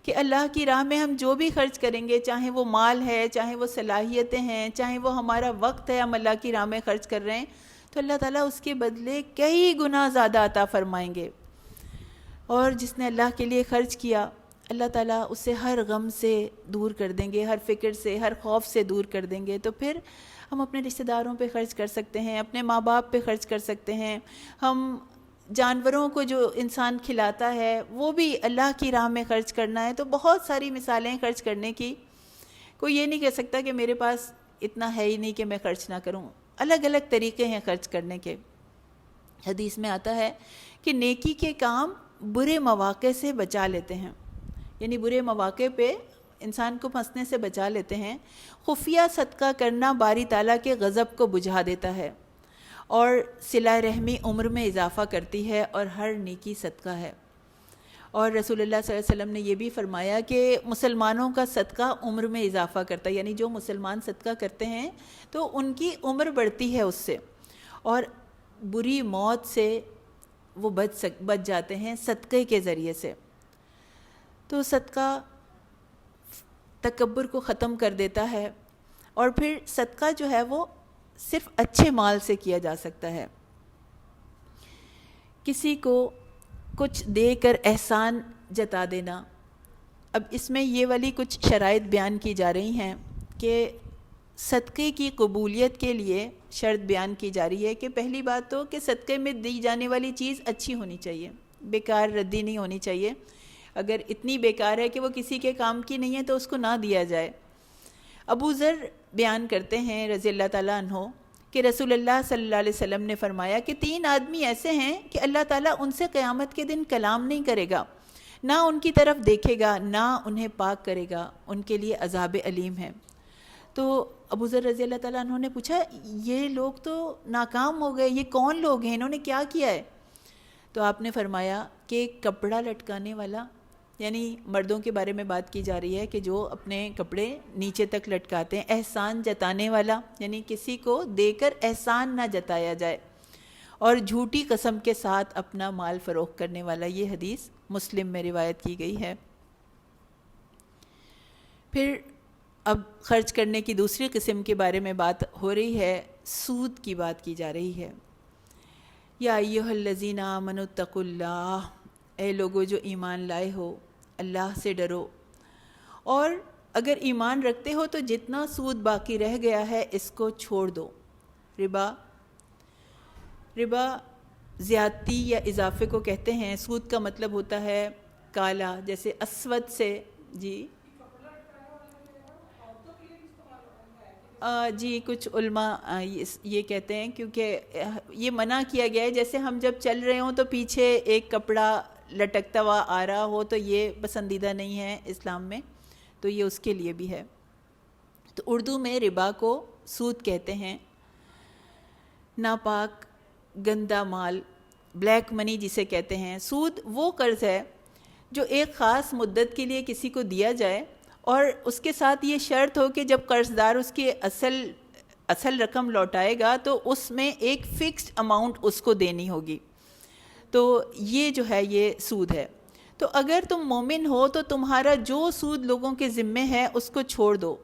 کہ اللہ کی راہ میں ہم جو بھی خرچ کریں گے، چاہے وہ مال ہے، چاہے وہ صلاحیتیں ہیں، چاہے وہ ہمارا وقت ہے، ہم اللہ کی راہ میں خرچ کر رہے ہیں، تو اللہ تعالیٰ اس کے بدلے کئی گنا زیادہ عطا فرمائیں گے۔ اور جس نے اللہ کے لیے خرچ کیا، اللہ تعالیٰ اسے ہر غم سے دور کر دیں گے، ہر فکر سے، ہر خوف سے دور کر دیں گے۔ تو پھر ہم اپنے رشتہ داروں پہ خرچ کر سکتے ہیں، اپنے ماں باپ پہ خرچ کر سکتے ہیں، ہم جانوروں کو جو انسان کھلاتا ہے وہ بھی اللہ کی راہ میں خرچ کرنا ہے۔ تو بہت ساری مثالیں خرچ کرنے کی، کوئی یہ نہیں کہہ سکتا کہ میرے پاس اتنا ہے ہی نہیں کہ میں خرچ نہ کروں۔ الگ الگ طریقے ہیں خرچ کرنے کے۔ حدیث میں آتا ہے کہ نیکی کے کام برے مواقع سے بچا لیتے ہیں، یعنی برے مواقع پہ انسان کو پھنسنے سے بچا لیتے ہیں۔ خفیہ صدقہ کرنا باری تعالیٰ کے غضب کو بجھا دیتا ہے، اور صلہ رحمی عمر میں اضافہ کرتی ہے، اور ہر نیکی صدقہ ہے۔ اور رسول اللہ صلی اللہ علیہ وسلم نے یہ بھی فرمایا کہ مسلمانوں کا صدقہ عمر میں اضافہ کرتا ہے، یعنی جو مسلمان صدقہ کرتے ہیں تو ان کی عمر بڑھتی ہے اس سے، اور بری موت سے وہ بچ جاتے ہیں صدقے کے ذریعے سے۔ تو صدقہ تکبر کو ختم کر دیتا ہے، اور پھر صدقہ جو ہے وہ صرف اچھے مال سے کیا جا سکتا ہے۔ کسی کو کچھ دے کر احسان جتا دینا. اب اس میں یہ والی کچھ شرائط بیان کی جا رہی ہیں کہ صدقے کی قبولیت کے لیے شرط بیان کی جا رہی ہے کہ پہلی بات تو کہ صدقے میں دی جانے والی چیز اچھی ہونی چاہیے، بیکار ردی نہیں ہونی چاہیے. اگر اتنی بیکار ہے کہ وہ کسی کے کام کی نہیں ہے تو اس کو نہ دیا جائے. ابو ذر بیان کرتے ہیں رضی اللہ تعالیٰ عنہ کہ رسول اللہ صلی اللہ علیہ وسلم نے فرمایا کہ 3 آدمی ایسے ہیں کہ اللہ تعالیٰ ان سے قیامت کے دن کلام نہیں کرے گا، نہ ان کی طرف دیکھے گا، نہ انہیں پاک کرے گا، ان کے لیے عذاب علیم ہے. تو ابو ذر رضی اللہ تعالیٰ عنہ نے پوچھا یہ لوگ تو ناکام ہو گئے، یہ کون لوگ ہیں، انہوں نے کیا کیا ہے؟ تو آپ نے فرمایا کہ کپڑا لٹکانے والا، یعنی مردوں کے بارے میں بات کی جا رہی ہے کہ جو اپنے کپڑے نیچے تک لٹکاتے ہیں. احسان جتانے والا، یعنی کسی کو دے کر احسان نہ جتایا جائے، اور جھوٹی قسم کے ساتھ اپنا مال فروخت کرنے والا. یہ حدیث مسلم میں روایت کی گئی ہے. پھر اب خرچ کرنے کی دوسری قسم کے بارے میں بات ہو رہی ہے، سود کی بات کی جا رہی ہے. یا ایھا الذین آمنوا اتقوا اللہ، اے لوگو جو ایمان لائے ہو اللہ سے ڈرو، اور اگر ایمان رکھتے ہو تو جتنا سود باقی رہ گیا ہے اس کو چھوڑ دو. ربا زیادتی یا اضافے کو کہتے ہیں. سود کا مطلب ہوتا ہے کالا، جیسے اسود سے جی کچھ علماء یہ کہتے ہیں کیونکہ یہ منع کیا گیا ہے، جیسے ہم جب چل رہے ہوں تو پیچھے ایک کپڑا لٹکتا ہوا آ رہا ہو تو یہ پسندیدہ نہیں ہے اسلام میں، تو یہ اس کے لیے بھی ہے. تو اردو میں ربا کو سود کہتے ہیں. ناپاک گندا مال، بلیک منی جسے کہتے ہیں. سود وہ قرض ہے جو ایک خاص مدت کے لیے کسی کو دیا جائے اور اس کے ساتھ یہ شرط ہو کہ جب قرض دار اس کی اصل رقم لوٹائے گا تو اس میں ایک فکسڈ اماؤنٹ اس کو دینی ہوگی. تو یہ جو ہے یہ سود ہے. تو اگر تم مومن ہو تو تمہارا جو سود لوگوں کے ذمے ہے اس کو چھوڑ دو.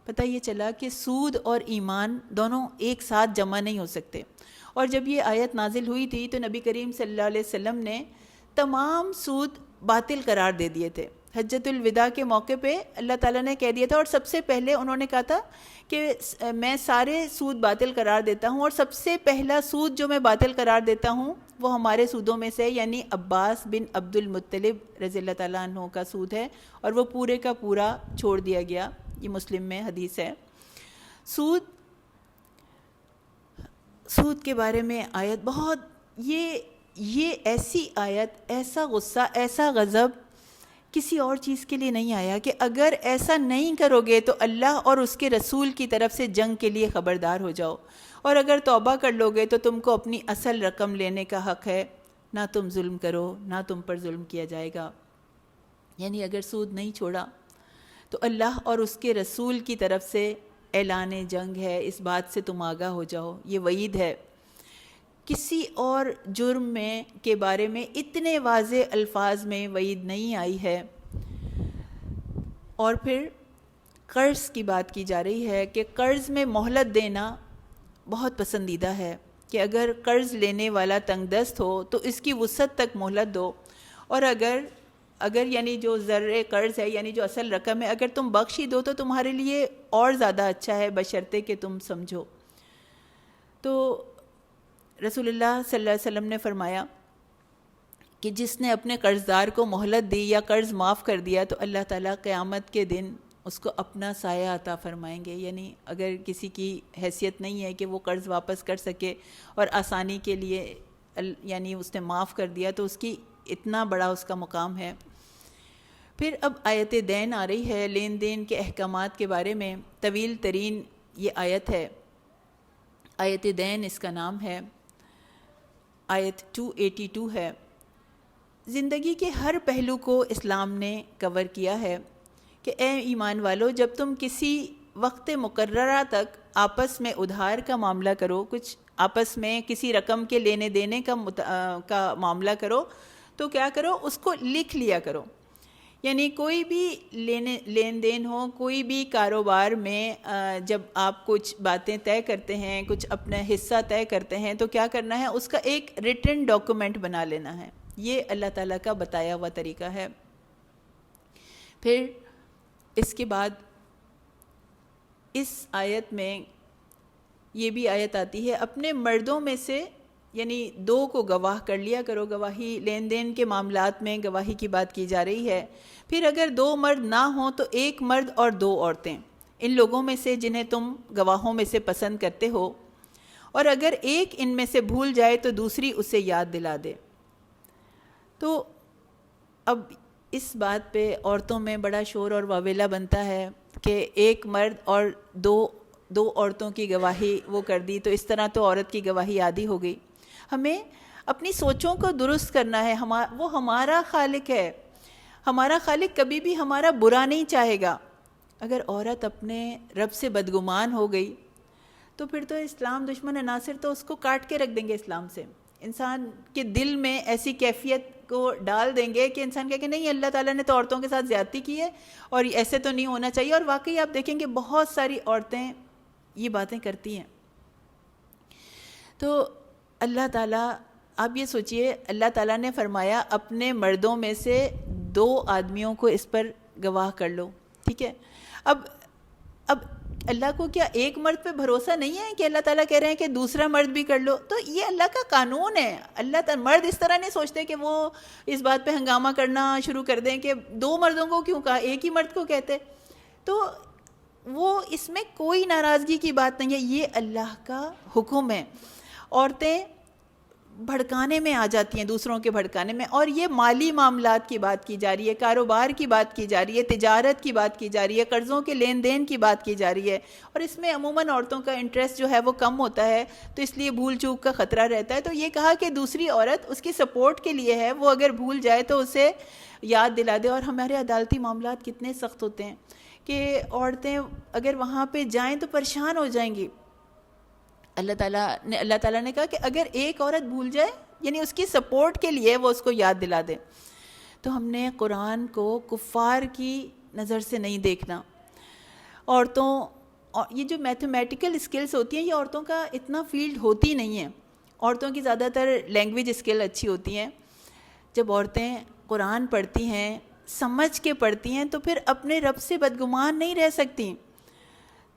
پتہ یہ چلا کہ سود اور ایمان دونوں ایک ساتھ جمع نہیں ہو سکتے. اور جب یہ آیت نازل ہوئی تھی تو نبی کریم صلی اللہ علیہ وسلم نے تمام سود باطل قرار دے دیے تھے. حجۃ الوداع کے موقع پہ اللہ تعالیٰ نے کہہ دیا تھا، اور سب سے پہلے انہوں نے کہا تھا کہ میں سارے سود باطل قرار دیتا ہوں، اور سب سے پہلا سود جو میں باطل قرار دیتا ہوں وہ ہمارے سودوں میں سے یعنی عباس بن عبد المطلب رضی اللہ تعالیٰ عنہ کا سود ہے، اور وہ پورے کا پورا چھوڑ دیا گیا. یہ مسلم میں حدیث ہے. سود کے بارے میں آیت بہت، یہ ایسی آیت، ایسا غصہ، ایسا غضب کسی اور چیز کے لیے نہیں آیا کہ اگر ایسا نہیں کرو گے تو اللہ اور اس کے رسول کی طرف سے جنگ کے لیے خبردار ہو جاؤ، اور اگر توبہ کر لو گے تو تم کو اپنی اصل رقم لینے کا حق ہے، نہ تم ظلم کرو، نہ تم پر ظلم کیا جائے گا. یعنی اگر سود نہیں چھوڑا تو اللہ اور اس کے رسول کی طرف سے اعلان جنگ ہے، اس بات سے تم آگاہ ہو جاؤ. یہ وعید ہے. کسی اور جرم میں کے بارے میں اتنے واضح الفاظ میں وعید نہیں آئی ہے. اور پھر قرض کی بات کی جا رہی ہے کہ قرض میں مہلت دینا بہت پسندیدہ ہے، کہ اگر قرض لینے والا تنگ دست ہو تو اس کی وسعت تک مہلت دو، اور اگر یعنی جو زر قرض ہے یعنی جو اصل رقم ہے اگر تم بخش ہی دو تو تمہارے لیے اور زیادہ اچھا ہے، بشرطے کہ تم سمجھو. تو رسول اللہ صلی اللہ علیہ وسلم نے فرمایا کہ جس نے اپنے قرض دار کو مہلت دی یا قرض معاف کر دیا تو اللہ تعالیٰ قیامت کے دن اس کو اپنا سایہ عطا فرمائیں گے. یعنی اگر کسی کی حیثیت نہیں ہے کہ وہ قرض واپس کر سکے اور آسانی کے لیے یعنی اس نے معاف کر دیا تو اس کی اتنا بڑا اس کا مقام ہے. پھر اب آیت دین آ رہی ہے، لین دین کے احکامات کے بارے میں. طویل ترین یہ آیت ہے، آیت دین اس کا نام ہے. آیت 282 ہے. زندگی کے ہر پہلو کو اسلام نے کور کیا ہے کہ اے ایمان والو، جب تم کسی وقت مقررہ تک آپس میں ادھار کا معاملہ کرو، کچھ آپس میں کسی رقم کے لینے دینے کا معاملہ کرو تو کیا کرو، اس کو لکھ لیا کرو. یعنی کوئی بھی لین دین ہو، کوئی بھی کاروبار میں جب آپ کچھ باتیں طے کرتے ہیں، کچھ اپنا حصہ طے کرتے ہیں تو کیا کرنا ہے، اس کا ایک ریٹن ڈاکومنٹ بنا لینا ہے. یہ اللہ تعالیٰ کا بتایا ہوا طریقہ ہے. پھر اس کے بعد اس آیت میں یہ بھی آیت آتی ہے، اپنے مردوں میں سے یعنی 2 کو گواہ کر لیا کرو، گواہی لین دین کے معاملات میں گواہی کی بات کی جا رہی ہے۔ پھر اگر 2 مرد نہ ہوں تو 1 مرد اور 2 عورتیں، ان لوگوں میں سے جنہیں تم گواہوں میں سے پسند کرتے ہو، اور اگر ایک ان میں سے بھول جائے تو دوسری اسے یاد دلا دے۔ تو اب اس بات پہ عورتوں میں بڑا شور اور واویلا بنتا ہے کہ 1 مرد اور دو عورتوں کی گواہی وہ کر دی، تو اس طرح تو عورت کی گواہی عادی ہو گئی۔ ہمیں اپنی سوچوں کو درست کرنا ہے، وہ ہمارا خالق ہے، ہمارا خالق کبھی بھی ہمارا برا نہیں چاہے گا۔ اگر عورت اپنے رب سے بدگمان ہو گئی تو پھر تو اسلام دشمن عناصر تو اس کو کاٹ کے رکھ دیں گے اسلام سے، انسان کے دل میں ایسی کیفیت کو ڈال دیں گے کہ انسان کہے کہ نہیں، اللہ تعالیٰ نے تو عورتوں کے ساتھ زیادتی کی ہے اور ایسے تو نہیں ہونا چاہیے۔ اور واقعی آپ دیکھیں گے بہت ساری عورتیں یہ باتیں کرتی ہیں۔ تو اللہ تعالیٰ، آپ یہ سوچئے، اللہ تعالیٰ نے فرمایا اپنے مردوں میں سے 2 آدمیوں کو اس پر گواہ کر لو، ٹھیک ہے۔ اب اللہ کو کیا 1 مرد پہ بھروسہ نہیں ہے کہ اللہ تعالیٰ کہہ رہے ہیں کہ دوسرا مرد بھی کر لو؟ تو یہ اللہ کا قانون ہے۔ اللہ تعالیٰ مرد اس طرح نہیں سوچتے کہ وہ اس بات پہ ہنگامہ کرنا شروع کر دیں کہ 2 مردوں کو کیوں کہا، 1 ہی مرد کو کہتے۔ تو وہ اس میں کوئی ناراضگی کی بات نہیں ہے، یہ اللہ کا حکم ہے۔ عورتیں بھڑکانے میں آ جاتی ہیں، دوسروں کے بھڑکانے میں، اور یہ مالی معاملات کی بات کی جا رہی ہے، کاروبار کی بات کی جا رہی ہے، تجارت کی بات کی جا رہی ہے، قرضوں کے لین دین کی بات کی جا رہی ہے، اور اس میں عموماً عورتوں کا انٹرسٹ جو ہے وہ کم ہوتا ہے، تو اس لیے بھول چوک کا خطرہ رہتا ہے۔ تو یہ کہا کہ دوسری عورت اس کی سپورٹ کے لیے ہے، وہ اگر بھول جائے تو اسے یاد دلا دے۔ اور ہمارے عدالتی معاملات کتنے سخت ہوتے ہیں کہ عورتیں اگر وہاں پہ جائیں تو پریشان ہو جائیں گی۔ اللہ تعالیٰ نے کہا کہ اگر 1 عورت بھول جائے، یعنی اس کی سپورٹ کے لیے وہ اس کو یاد دلا دے۔ تو ہم نے قرآن کو کفار کی نظر سے نہیں دیکھنا۔ عورتوں، یہ جو میتھمیٹیکل اسکلز ہوتی ہیں، یہ عورتوں کا اتنا فیلڈ ہوتی نہیں ہے۔ عورتوں کی زیادہ تر لینگویج اسکل اچھی ہوتی ہیں۔ جب عورتیں قرآن پڑھتی ہیں، سمجھ کے پڑھتی ہیں، تو پھر اپنے رب سے بدگمان نہیں رہ سکتی۔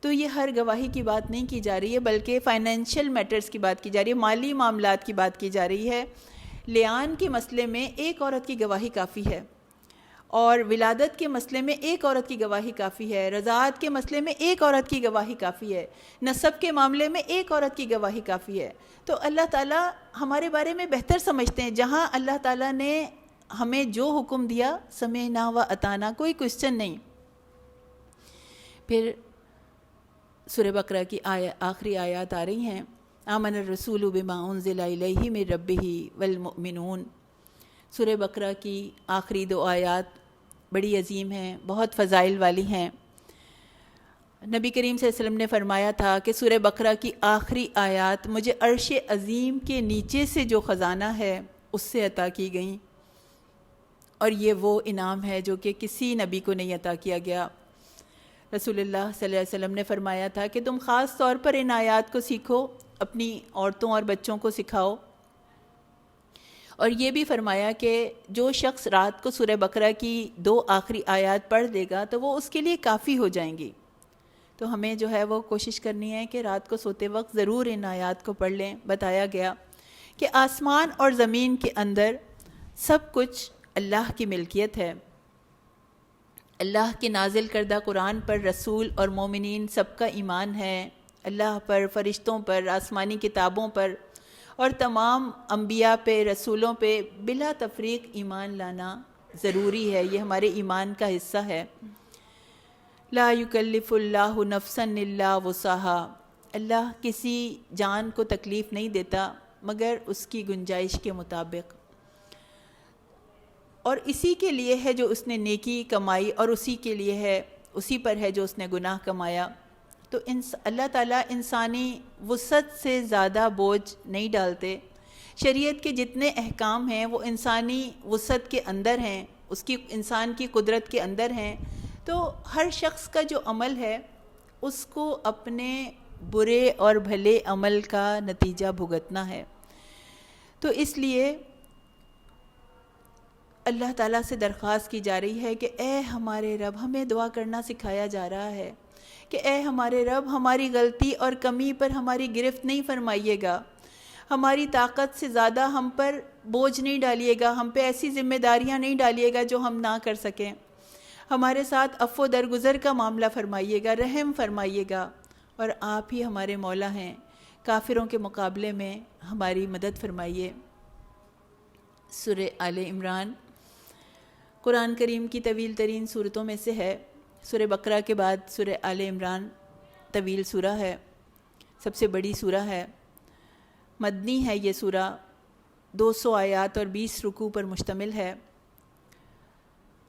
تو یہ ہر گواہی کی بات نہیں کی جا رہی ہے، بلکہ فائنینشیل میٹرز کی بات کی جا رہی ہے، مالی معاملات کی بات کی جا رہی ہے۔ لیان کے مسئلے میں 1 عورت کی گواہی کافی ہے، اور ولادت کے مسئلے میں 1 عورت کی گواہی کافی ہے، رضاعت کے مسئلے میں 1 عورت کی گواہی کافی ہے، نسب کے معاملے میں 1 عورت کی گواہی کافی ہے۔ تو اللہ تعالیٰ ہمارے بارے میں بہتر سمجھتے ہیں۔ جہاں اللہ تعالیٰ نے ہمیں جو حکم دیا، سمعنا و اطعنا، کوئی کوسچن نہیں۔ پھر سورہ بقرہ کی آخری آیات آ رہی ہیں، آمن الرسول بما انزل الیہ من ربہ والمؤمنون۔ سورہ بقرہ کی آخری 2 آیات بڑی عظیم ہیں، بہت فضائل والی ہیں۔ نبی کریم صلی اللہ علیہ وسلم نے فرمایا تھا کہ سورہ بقرہ کی آخری آیات مجھے عرش عظیم کے نیچے سے جو خزانہ ہے اس سے عطا کی گئیں، اور یہ وہ انعام ہے جو کہ کسی نبی کو نہیں عطا کیا گیا۔ رسول اللہ صلی اللہ علیہ وسلم نے فرمایا تھا کہ تم خاص طور پر ان آیات کو سیکھو، اپنی عورتوں اور بچوں کو سکھاؤ، اور یہ بھی فرمایا کہ جو شخص رات کو سورہ بقرہ کی 2 آخری آیات پڑھ دے گا تو وہ اس کے لیے کافی ہو جائیں گی۔ تو ہمیں جو ہے وہ کوشش کرنی ہے کہ رات کو سوتے وقت ضرور ان آیات کو پڑھ لیں۔ بتایا گیا کہ آسمان اور زمین کے اندر سب کچھ اللہ کی ملکیت ہے۔ اللہ کے نازل کردہ قرآن پر رسول اور مومنین سب کا ایمان ہے، اللہ پر، فرشتوں پر، آسمانی کتابوں پر، اور تمام انبیاء پہ، رسولوں پہ بلا تفریق ایمان لانا ضروری ہے، یہ ہمارے ایمان کا حصہ ہے۔ لا یکلف اللہ نفسا الا وسعها، اللہ کسی جان کو تکلیف نہیں دیتا مگر اس کی گنجائش کے مطابق، اور اسی کے لیے ہے جو اس نے نیکی کمائی، اور اسی کے لیے ہے، اسی پر ہے جو اس نے گناہ کمایا۔ تو اللہ تعالیٰ انسانی وسعت سے زیادہ بوجھ نہیں ڈالتے۔ شریعت کے جتنے احکام ہیں وہ انسانی وسعت کے اندر ہیں، اس کی انسان کی قدرت کے اندر ہیں۔ تو ہر شخص کا جو عمل ہے اس کو اپنے برے اور بھلے عمل کا نتیجہ بھگتنا ہے۔ تو اس لیے اللہ تعالیٰ سے درخواست کی جا رہی ہے کہ اے ہمارے رب، ہمیں دعا کرنا سکھایا جا رہا ہے کہ اے ہمارے رب، ہماری غلطی اور کمی پر ہماری گرفت نہیں فرمائیے گا، ہماری طاقت سے زیادہ ہم پر بوجھ نہیں ڈالیے گا، ہم پہ ایسی ذمہ داریاں نہیں ڈالیے گا جو ہم نہ کر سکیں، ہمارے ساتھ عفو درگزر کا معاملہ فرمائیے گا، رحم فرمائیے گا، اور آپ ہی ہمارے مولا ہیں، کافروں کے مقابلے میں ہماری مدد فرمائیے۔ سورہ آل عمران قرآن کریم کی طویل ترین صورتوں میں سے ہے۔ سورہ بقرہ کے بعد سورہ آل عمران طویل سورہ ہے، سب سے بڑی سورہ ہے، مدنی ہے یہ سورہ، 200 آیات اور 20 رکوع پر مشتمل ہے۔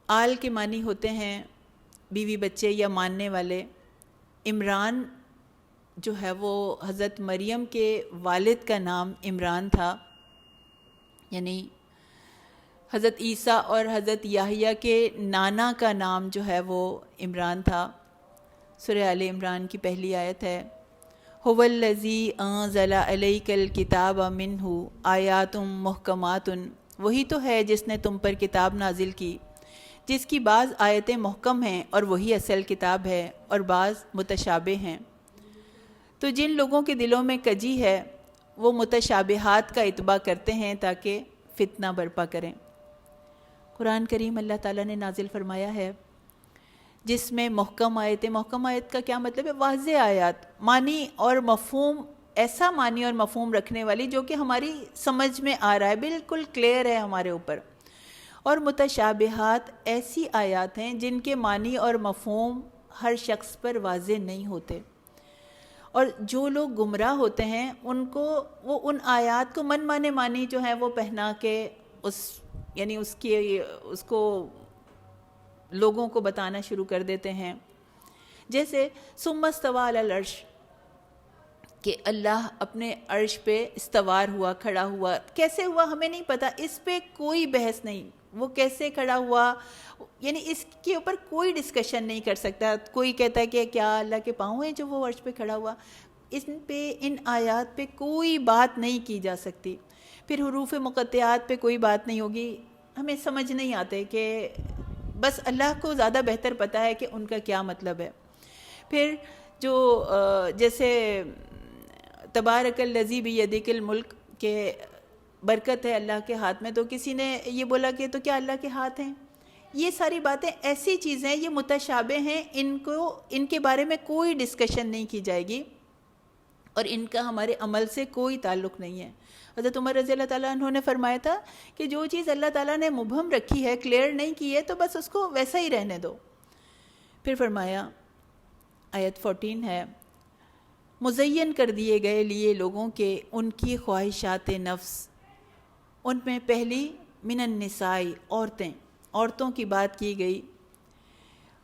آل کے معنی ہوتے ہیں بیوی بچے یا ماننے والے۔ عمران جو ہے وہ حضرت مریم کے والد کا نام عمران تھا، یعنی حضرت عیسیٰ اور حضرت یحییٰ کے نانا کا نام جو ہے وہ عمران تھا۔ سورہ آل عمران کی پہلی آیت ہے، هو الذی انزل علیک الکتاب منہ آیات محکمات، وہی تو ہے جس نے تم پر کتاب نازل کی جس کی بعض آیتیں محکم ہیں اور وہی اصل کتاب ہے، اور بعض متشابہ ہیں۔ تو جن لوگوں کے دلوں میں کجی ہے وہ متشابہات کا اتباع کرتے ہیں تاکہ فتنہ برپا کریں۔ قرآن کریم اللہ تعالیٰ نے نازل فرمایا ہے جس میں محکم آیتیں، محکم آیت کا کیا مطلب ہے؟ واضح آیات، معنی اور مفہوم، ایسا معنی اور مفہوم رکھنے والی جو کہ ہماری سمجھ میں آ رہا ہے، بالکل کلیئر ہے ہمارے اوپر۔ اور متشابہات ایسی آیات ہیں جن کے معنی اور مفہوم ہر شخص پر واضح نہیں ہوتے، اور جو لوگ گمراہ ہوتے ہیں ان کو وہ ان آیات کو من مانے معنی جو ہیں وہ پہنا کے اس کو لوگوں کو بتانا شروع کر دیتے ہیں۔ جیسے ثم استویٰ علی العرش، کہ اللہ اپنے عرش پہ استوار ہوا، کھڑا ہوا، کیسے ہوا ہمیں نہیں پتہ، اس پہ کوئی بحث نہیں، وہ کیسے کھڑا ہوا یعنی اس کے اوپر کوئی ڈسکشن نہیں کر سکتا۔ کوئی کہتا ہے کہ کیا اللہ کے پاؤں ہیں جو وہ عرش پہ کھڑا ہوا، ان آیات پہ کوئی بات نہیں کی جا سکتی۔ پھر حروف مقطعات پہ کوئی بات نہیں ہوگی، ہمیں سمجھ نہیں آتے کہ بس اللہ کو زیادہ بہتر پتہ ہے کہ ان کا کیا مطلب ہے۔ پھر جو جیسے تبارک الذی بیدہ الملک، کہ برکت ہے اللہ کے ہاتھ میں، تو کسی نے یہ بولا کہ تو کیا اللہ کے ہاتھ ہیں؟ یہ ساری باتیں ایسی چیزیں یہ متشابہ ہیں، ان کے بارے میں کوئی ڈسکشن نہیں کی جائے گی، اور ان کا ہمارے عمل سے کوئی تعلق نہیں ہے۔ حضرت عمر رضی اللہ تعالیٰ عنہ نے فرمایا تھا کہ جو چیز اللہ تعالیٰ نے مبہم رکھی ہے، کلیئر نہیں کی ہے، تو بس اس کو ویسا ہی رہنے دو۔ پھر فرمایا، آیت 14 ہے، مزین کر دیے گئے لیے لوگوں کے ان کی خواہشات نفس، ان میں پہلی من النساء، عورتوں کی بات کی گئی،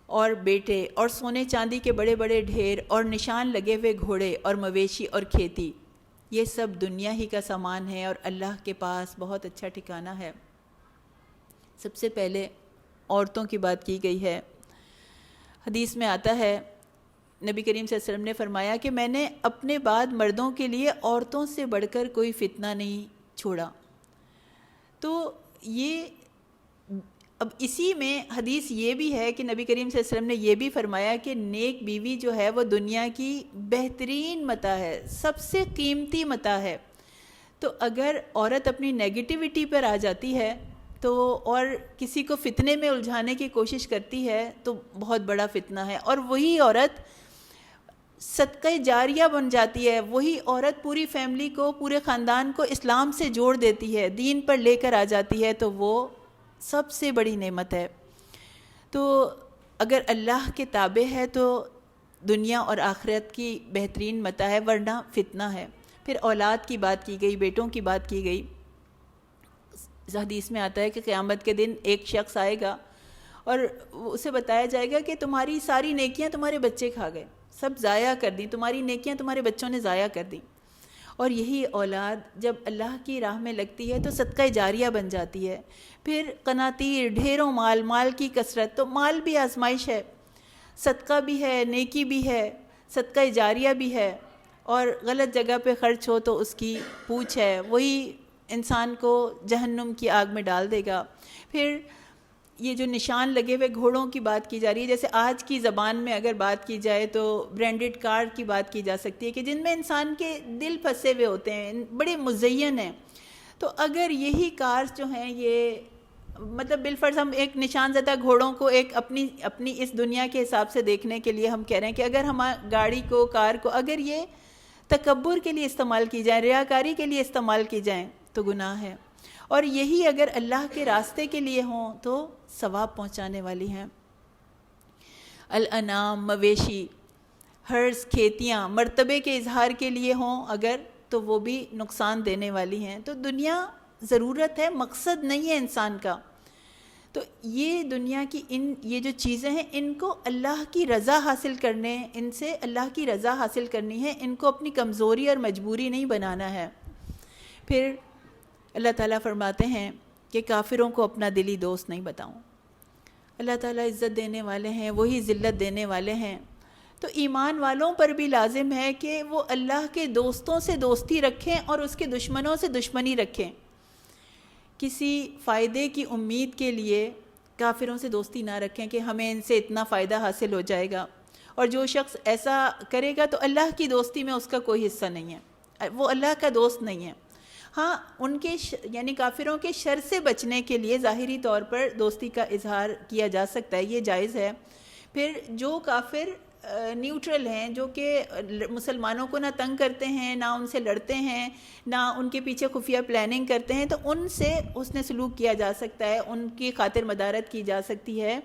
اور بیٹے، اور سونے چاندی کے بڑے بڑے ڈھیر، اور نشان لگے ہوئے گھوڑے، اور مویشی، اور کھیتی، یہ سب دنیا ہی کا سامان ہے اور اللہ کے پاس بہت اچھا ٹھکانہ ہے۔ سب سے پہلے عورتوں کی بات کی گئی ہے۔ حدیث میں آتا ہے، نبی کریم صلی اللہ علیہ وسلم نے فرمایا کہ میں نے اپنے بعد مردوں کے لیے عورتوں سے بڑھ کر کوئی فتنہ نہیں چھوڑا۔ تو یہ اب اسی میں حدیث یہ بھی ہے کہ نبی کریم صلی اللہ علیہ وسلم نے یہ بھی فرمایا کہ نیک بیوی جو ہے وہ دنیا کی بہترین متاع ہے، سب سے قیمتی متاع ہے۔ تو اگر عورت اپنی نیگیٹیوٹی پر آ جاتی ہے تو اور کسی کو فتنے میں الجھانے کی کوشش کرتی ہے تو بہت بڑا فتنہ ہے، اور وہی عورت صدقہ جاریہ بن جاتی ہے، وہی عورت پوری فیملی کو، پورے خاندان کو اسلام سے جوڑ دیتی ہے، دین پر لے کر آ جاتی ہے، تو وہ سب سے بڑی نعمت ہے۔ تو اگر اللہ کے تابع ہے تو دنیا اور آخرت کی بہترین متاع ہے، ورنہ فتنہ ہے۔ پھر اولاد کی بات کی گئی، بیٹوں کی بات کی گئی۔ حدیث میں آتا ہے کہ قیامت کے دن ایک شخص آئے گا اور اسے بتایا جائے گا کہ تمہاری ساری نیکیاں تمہارے بچے کھا گئے، سب ضائع کر دیں، تمہاری نیکیاں تمہارے بچوں نے ضائع کر دیں۔ اور یہی اولاد جب اللہ کی راہ میں لگتی ہے تو صدقہ جاریہ بن جاتی ہے۔ پھر قناطیر، ڈھیروں مال کی کثرت، تو مال بھی آزمائش ہے، صدقہ بھی ہے، نیکی بھی ہے، صدقہ جاریہ بھی ہے، اور غلط جگہ پہ خرچ ہو تو اس کی پوچھ ہے، وہی انسان کو جہنم کی آگ میں ڈال دے گا۔ پھر یہ جو نشان لگے ہوئے گھوڑوں کی بات کی جا رہی ہے، جیسے آج کی زبان میں اگر بات کی جائے تو برانڈڈ کار کی بات کی جا سکتی ہے کہ جن میں انسان کے دل پھنسے ہوئے ہوتے ہیں، بڑے مزین ہیں۔ تو اگر یہی کارز جو ہیں یہ مطلب بالفرض ہم ایک نشان زدہ گھوڑوں کو ایک اپنی اس دنیا کے حساب سے دیکھنے کے لیے ہم کہہ رہے ہیں کہ اگر ہم گاڑی کو، کار کو اگر یہ تکبر کے لیے استعمال کی جائیں، ریاکاری کے لیے استعمال کی جائیں تو گناہ ہے، اور یہی اگر اللہ کے راستے کے لیے ہوں تو ثواب پہنچانے والی ہیں۔ الانام، مویشی، ہرز، کھیتیاں مرتبے کے اظہار کے لیے ہوں اگر تو وہ بھی نقصان دینے والی ہیں۔ تو دنیا ضرورت ہے، مقصد نہیں ہے انسان کا۔ تو یہ دنیا کی یہ جو چیزیں ہیں ان کو اللہ کی رضا حاصل کرنے، ان سے اللہ کی رضا حاصل کرنی ہے، ان کو اپنی کمزوری اور مجبوری نہیں بنانا ہے۔ پھر اللہ تعالیٰ فرماتے ہیں کہ کافروں کو اپنا دلی دوست نہیں بتاؤں۔ اللہ تعالیٰ عزت دینے والے ہیں، وہی ذلت دینے والے ہیں۔ تو ایمان والوں پر بھی لازم ہے کہ وہ اللہ کے دوستوں سے دوستی رکھیں اور اس کے دشمنوں سے دشمنی رکھیں۔ کسی فائدے کی امید کے لیے کافروں سے دوستی نہ رکھیں کہ ہمیں ان سے اتنا فائدہ حاصل ہو جائے گا، اور جو شخص ایسا کرے گا تو اللہ کی دوستی میں اس کا کوئی حصہ نہیں ہے، وہ اللہ کا دوست نہیں ہے۔ ہاں ان کے یعنی کافروں کے شر سے بچنے کے لیے ظاہری طور پر دوستی کا اظہار کیا جا سکتا ہے، یہ جائز ہے۔ پھر جو کافر نیوٹرل ہیں، جو کہ مسلمانوں کو نہ تنگ کرتے ہیں، نہ ان سے لڑتے ہیں، نہ ان کے پیچھے خفیہ پلاننگ کرتے ہیں، تو ان سے حسن سلوک کیا جا سکتا ہے، ان کی خاطر مدارت کی جا سکتی ہے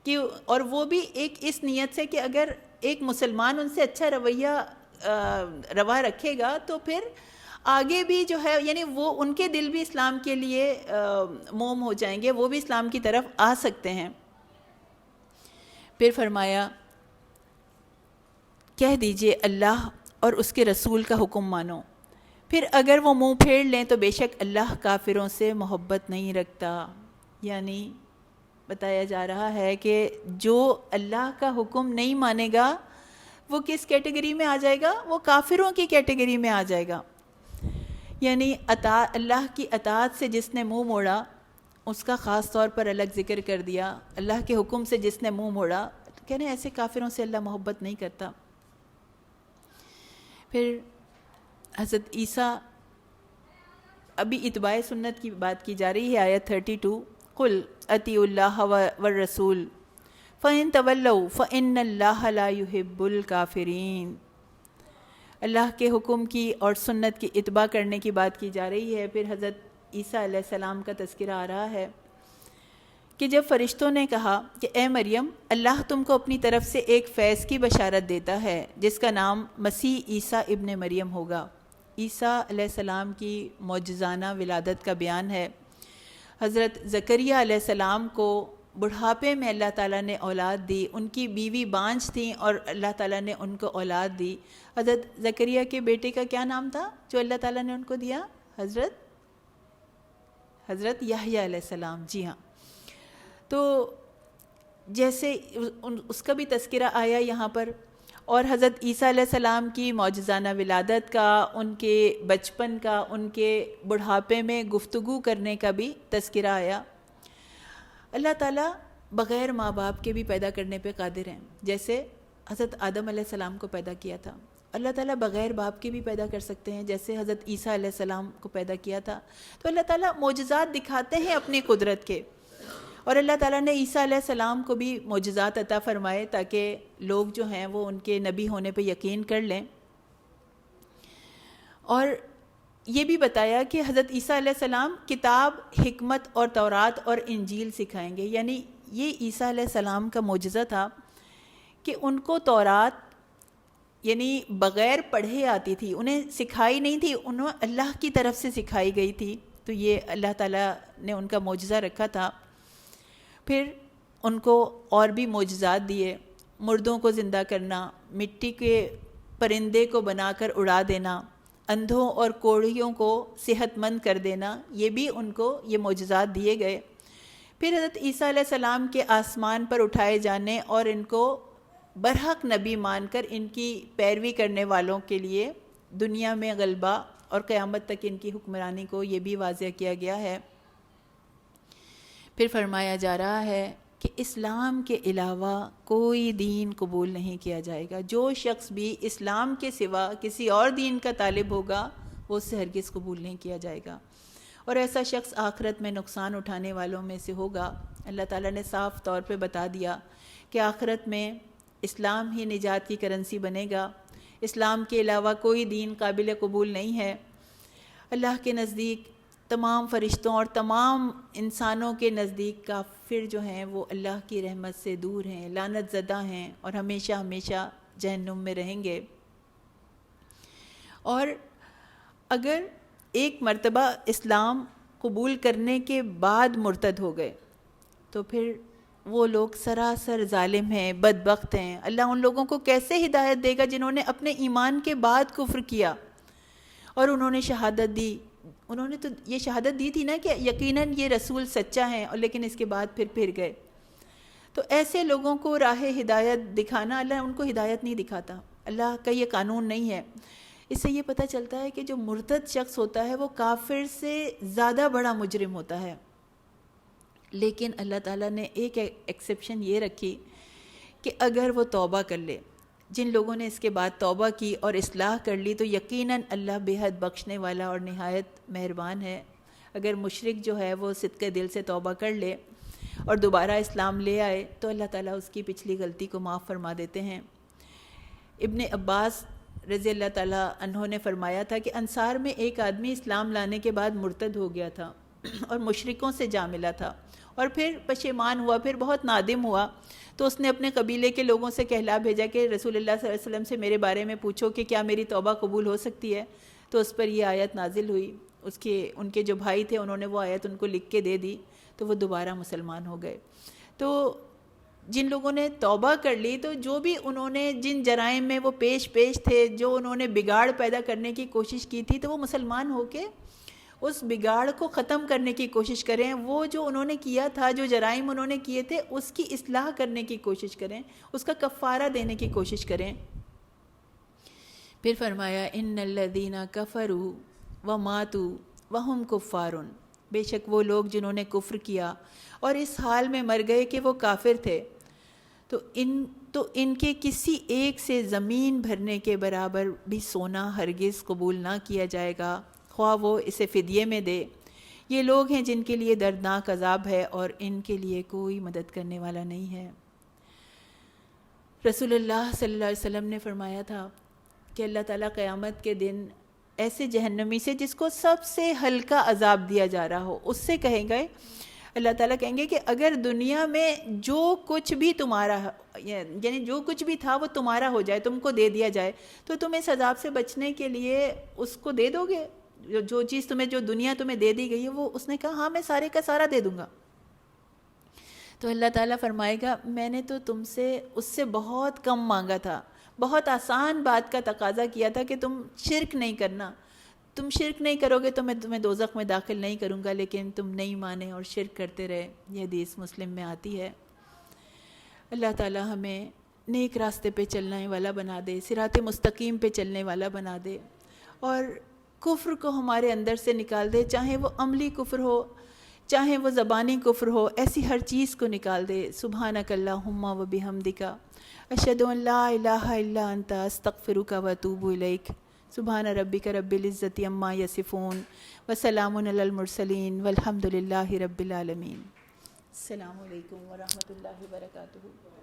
کہ، اور وہ بھی ایک اس نیت سے کہ اگر ایک مسلمان ان سے اچھا رویہ روا رکھے گا تو پھر آگے بھی جو ہے یعنی وہ ان کے دل بھی اسلام کے لیے موم ہو جائیں گے، وہ بھی اسلام کی طرف آ سکتے ہیں۔ پھر فرمایا کہہ دیجئے اللہ اور اس کے رسول کا حکم مانو، پھر اگر وہ منہ پھیر لیں تو بے شک اللہ کافروں سے محبت نہیں رکھتا۔ یعنی بتایا جا رہا ہے کہ جو اللہ کا حکم نہیں مانے گا وہ کس کیٹیگری میں آ جائے گا؟ وہ کافروں کی کیٹیگری میں آ جائے گا۔ یعنی اللہ کی اطاعت سے جس نے منہ موڑا اس کا خاص طور پر الگ ذکر کر دیا، اللہ کے حکم سے جس نے منہ موڑا، کہنے ایسے کافروں سے اللہ محبت نہیں کرتا۔ پھر حضرت عیسیٰ، ابھی اتباع سنت کی بات کی جا رہی ہے، آیت 32، قل اطیعوا اللہ والرسول فإن تولوا فإن اللہ لا يحب الکافرین۔ اللہ کے حکم کی اور سنت کی اتباع کرنے کی بات کی جا رہی ہے۔ پھر حضرت عیسیٰ علیہ السلام کا تذکرہ آ رہا ہے کہ جب فرشتوں نے کہا کہ اے مریم، اللہ تم کو اپنی طرف سے ایک فیض کی بشارت دیتا ہے جس کا نام مسیح عیسیٰ ابن مریم ہوگا۔ عیسیٰ علیہ السلام کی معجزانہ ولادت کا بیان ہے۔ حضرت زکریہ علیہ السلام کو بڑھاپے میں اللہ تعالیٰ نے اولاد دی، ان کی بیوی بانجھ تھیں اور اللہ تعالیٰ نے ان کو اولاد دی۔ حضرت زکریہ کے بیٹے کا کیا نام تھا جو اللہ تعالیٰ نے ان کو دیا؟ حضرت یحییٰ علیہ السلام، جی ہاں۔ تو جیسے اس کا بھی تذکرہ آیا یہاں پر، اور حضرت عیسیٰ علیہ السلام کی معجزانہ ولادت کا، ان کے بچپن کا، ان کے بڑھاپے میں گفتگو کرنے کا بھی تذکرہ آیا۔ اللہ تعالیٰ بغیر ماں باپ کے بھی پیدا کرنے پہ قادر ہیں، جیسے حضرت آدم علیہ السلام کو پیدا کیا تھا۔ اللہ تعالیٰ بغیر باپ کے بھی پیدا کر سکتے ہیں، جیسے حضرت عیسیٰ علیہ السلام کو پیدا کیا تھا۔ تو اللہ تعالیٰ معجزات دکھاتے ہیں اپنی قدرت کے، اور اللہ تعالیٰ نے عیسیٰ علیہ السلام کو بھی معجزات عطا فرمائے تاکہ لوگ جو ہیں وہ ان کے نبی ہونے پہ یقین کر لیں۔ اور یہ بھی بتایا کہ حضرت عیسیٰ علیہ السلام کتاب، حکمت اور تورات اور انجیل سکھائیں گے۔ یعنی یہ عیسیٰ علیہ السلام کا معجزہ تھا کہ ان کو تورات یعنی بغیر پڑھے آتی تھی، انہیں سکھائی نہیں تھی، انہیں اللہ کی طرف سے سکھائی گئی تھی۔ تو یہ اللہ تعالیٰ نے ان کا معجزہ رکھا تھا۔ پھر ان کو اور بھی معجزات دیے، مردوں کو زندہ کرنا، مٹی کے پرندے کو بنا کر اڑا دینا، اندھوں اور کوڑھیوں کو صحت مند کر دینا، یہ بھی ان کو یہ معجزات دیے گئے۔ پھر حضرت عیسیٰ علیہ السلام کے آسمان پر اٹھائے جانے اور ان کو برحق نبی مان کر ان کی پیروی کرنے والوں کے لیے دنیا میں غلبہ اور قیامت تک ان کی حکمرانی کو یہ بھی واضح کیا گیا ہے۔ پھر فرمایا جا رہا ہے کہ اسلام کے علاوہ کوئی دین قبول نہیں کیا جائے گا، جو شخص بھی اسلام کے سوا کسی اور دین کا طالب ہوگا وہ اس سے ہرگز قبول نہیں کیا جائے گا، اور ایسا شخص آخرت میں نقصان اٹھانے والوں میں سے ہوگا۔ اللہ تعالیٰ نے صاف طور پہ بتا دیا کہ آخرت میں اسلام ہی نجات کی کرنسی بنے گا، اسلام کے علاوہ کوئی دین قابل قبول نہیں ہے۔ اللہ کے نزدیک تمام فرشتوں اور تمام انسانوں کے نزدیک کافر جو ہیں وہ اللہ کی رحمت سے دور ہیں، لعنت زدہ ہیں، اور ہمیشہ ہمیشہ جہنم میں رہیں گے۔ اور اگر ایک مرتبہ اسلام قبول کرنے کے بعد مرتد ہو گئے تو پھر وہ لوگ سراسر ظالم ہیں، بدبخت ہیں۔ اللہ ان لوگوں کو کیسے ہدایت دے گا جنہوں نے اپنے ایمان کے بعد کفر کیا اور انہوں نے شہادت دی؟ انہوں نے تو یہ شہادت دی تھی نا کہ یقیناً یہ رسول سچا ہے، اور لیکن اس کے بعد پھر گئے۔ تو ایسے لوگوں کو راہ ہدایت دکھانا، اللہ ان کو ہدایت نہیں دکھاتا، اللہ کا یہ قانون نہیں ہے۔ اس سے یہ پتہ چلتا ہے کہ جو مرتد شخص ہوتا ہے وہ کافر سے زیادہ بڑا مجرم ہوتا ہے، لیکن اللہ تعالیٰ نے ایک ایکسیپشن یہ رکھی کہ اگر وہ توبہ کر لے، جن لوگوں نے اس کے بعد توبہ کی اور اصلاح کر لی تو یقیناً اللہ بے حد بخشنے والا اور نہایت مہربان ہے۔ اگر مشرک جو ہے وہ صدق دل سے توبہ کر لے اور دوبارہ اسلام لے آئے تو اللہ تعالیٰ اس کی پچھلی غلطی کو معاف فرما دیتے ہیں۔ ابن عباس رضی اللہ تعالیٰ عنہ نے فرمایا تھا کہ انصار میں ایک آدمی اسلام لانے کے بعد مرتد ہو گیا تھا اور مشرکوں سے جا ملا تھا، اور پھر پشیمان ہوا، پھر بہت نادم ہوا، تو اس نے اپنے قبیلے کے لوگوں سے کہلا بھیجا کہ رسول اللہ صلی اللہ علیہ وسلم سے میرے بارے میں پوچھو کہ کیا میری توبہ قبول ہو سکتی ہے؟ تو اس پر یہ آیت نازل ہوئی، ان کے جو بھائی تھے انہوں نے وہ آیت ان کو لکھ کے دے دی، تو وہ دوبارہ مسلمان ہو گئے۔ تو جن لوگوں نے توبہ کر لی تو جو بھی انہوں نے جن جرائم میں وہ پیش تھے، جو انہوں نے بگاڑ پیدا کرنے کی کوشش کی تھی، تو وہ مسلمان ہو کے اس بگاڑ کو ختم کرنے کی کوشش کریں، وہ جو انہوں نے کیا تھا، جو جرائم انہوں نے کیے تھے اس کی اصلاح کرنے کی کوشش کریں، اس کا کفارہ دینے کی کوشش کریں۔ پھر فرمایا ان الذین کفروا وماتوا وہم کفار، بے شک وہ لوگ جنہوں نے کفر کیا اور اس حال میں مر گئے کہ وہ کافر تھے، تو ان کے کسی ایک سے زمین بھرنے کے برابر بھی سونا ہرگز قبول نہ کیا جائے گا، خواہ وہ اسے فدیے میں دے۔ یہ لوگ ہیں جن کے لیے دردناک عذاب ہے اور ان کے لیے کوئی مدد کرنے والا نہیں ہے۔ رسول اللہ صلی اللہ علیہ وسلم نے فرمایا تھا کہ اللہ تعالیٰ قیامت کے دن ایسے جہنمی سے جس کو سب سے ہلکا عذاب دیا جا رہا ہو، اس سے کہیں گے، اللہ تعالیٰ کہیں گے کہ اگر دنیا میں جو کچھ بھی تمہارا، یعنی جو کچھ بھی تھا وہ تمہارا ہو جائے، تم کو دے دیا جائے، تو تم اس عذاب سے بچنے کے لیے اس کو دے دو گے؟ جو چیز جو دنیا تمہیں دے دی گئی ہے، وہ اس نے کہا ہاں میں سارے کا سارا دے دوں گا۔ تو اللہ تعالیٰ فرمائے گا میں نے تو تم سے اس سے بہت کم مانگا تھا، بہت آسان بات کا تقاضا کیا تھا کہ تم شرک نہیں کرنا، تم شرک نہیں کرو گے تو میں تمہیں دوزخ میں داخل نہیں کروں گا، لیکن تم نہیں مانے اور شرک کرتے رہے۔ یہ حدیث مسلم میں آتی ہے۔ اللہ تعالیٰ ہمیں نیک راستے پہ چلنے والا بنا دے، صراط مستقیم پہ چلنے والا بنا دے، اور کفر کو ہمارے اندر سے نکال دے، چاہے وہ عملی کفر ہو، چاہے وہ زبانی کفر ہو، ایسی ہر چیز کو نکال دے۔ سبحانک اللہم و بحمدک، اشہد ان لا الہ الا انت، استغفرک و اتوب الیک۔ سبحان ربک رب العزت عما یصفون وسلام علی المرسلین والحمد للہ رب العالمین۔ السلام علیکم ورحمۃ اللہ وبرکاتہ۔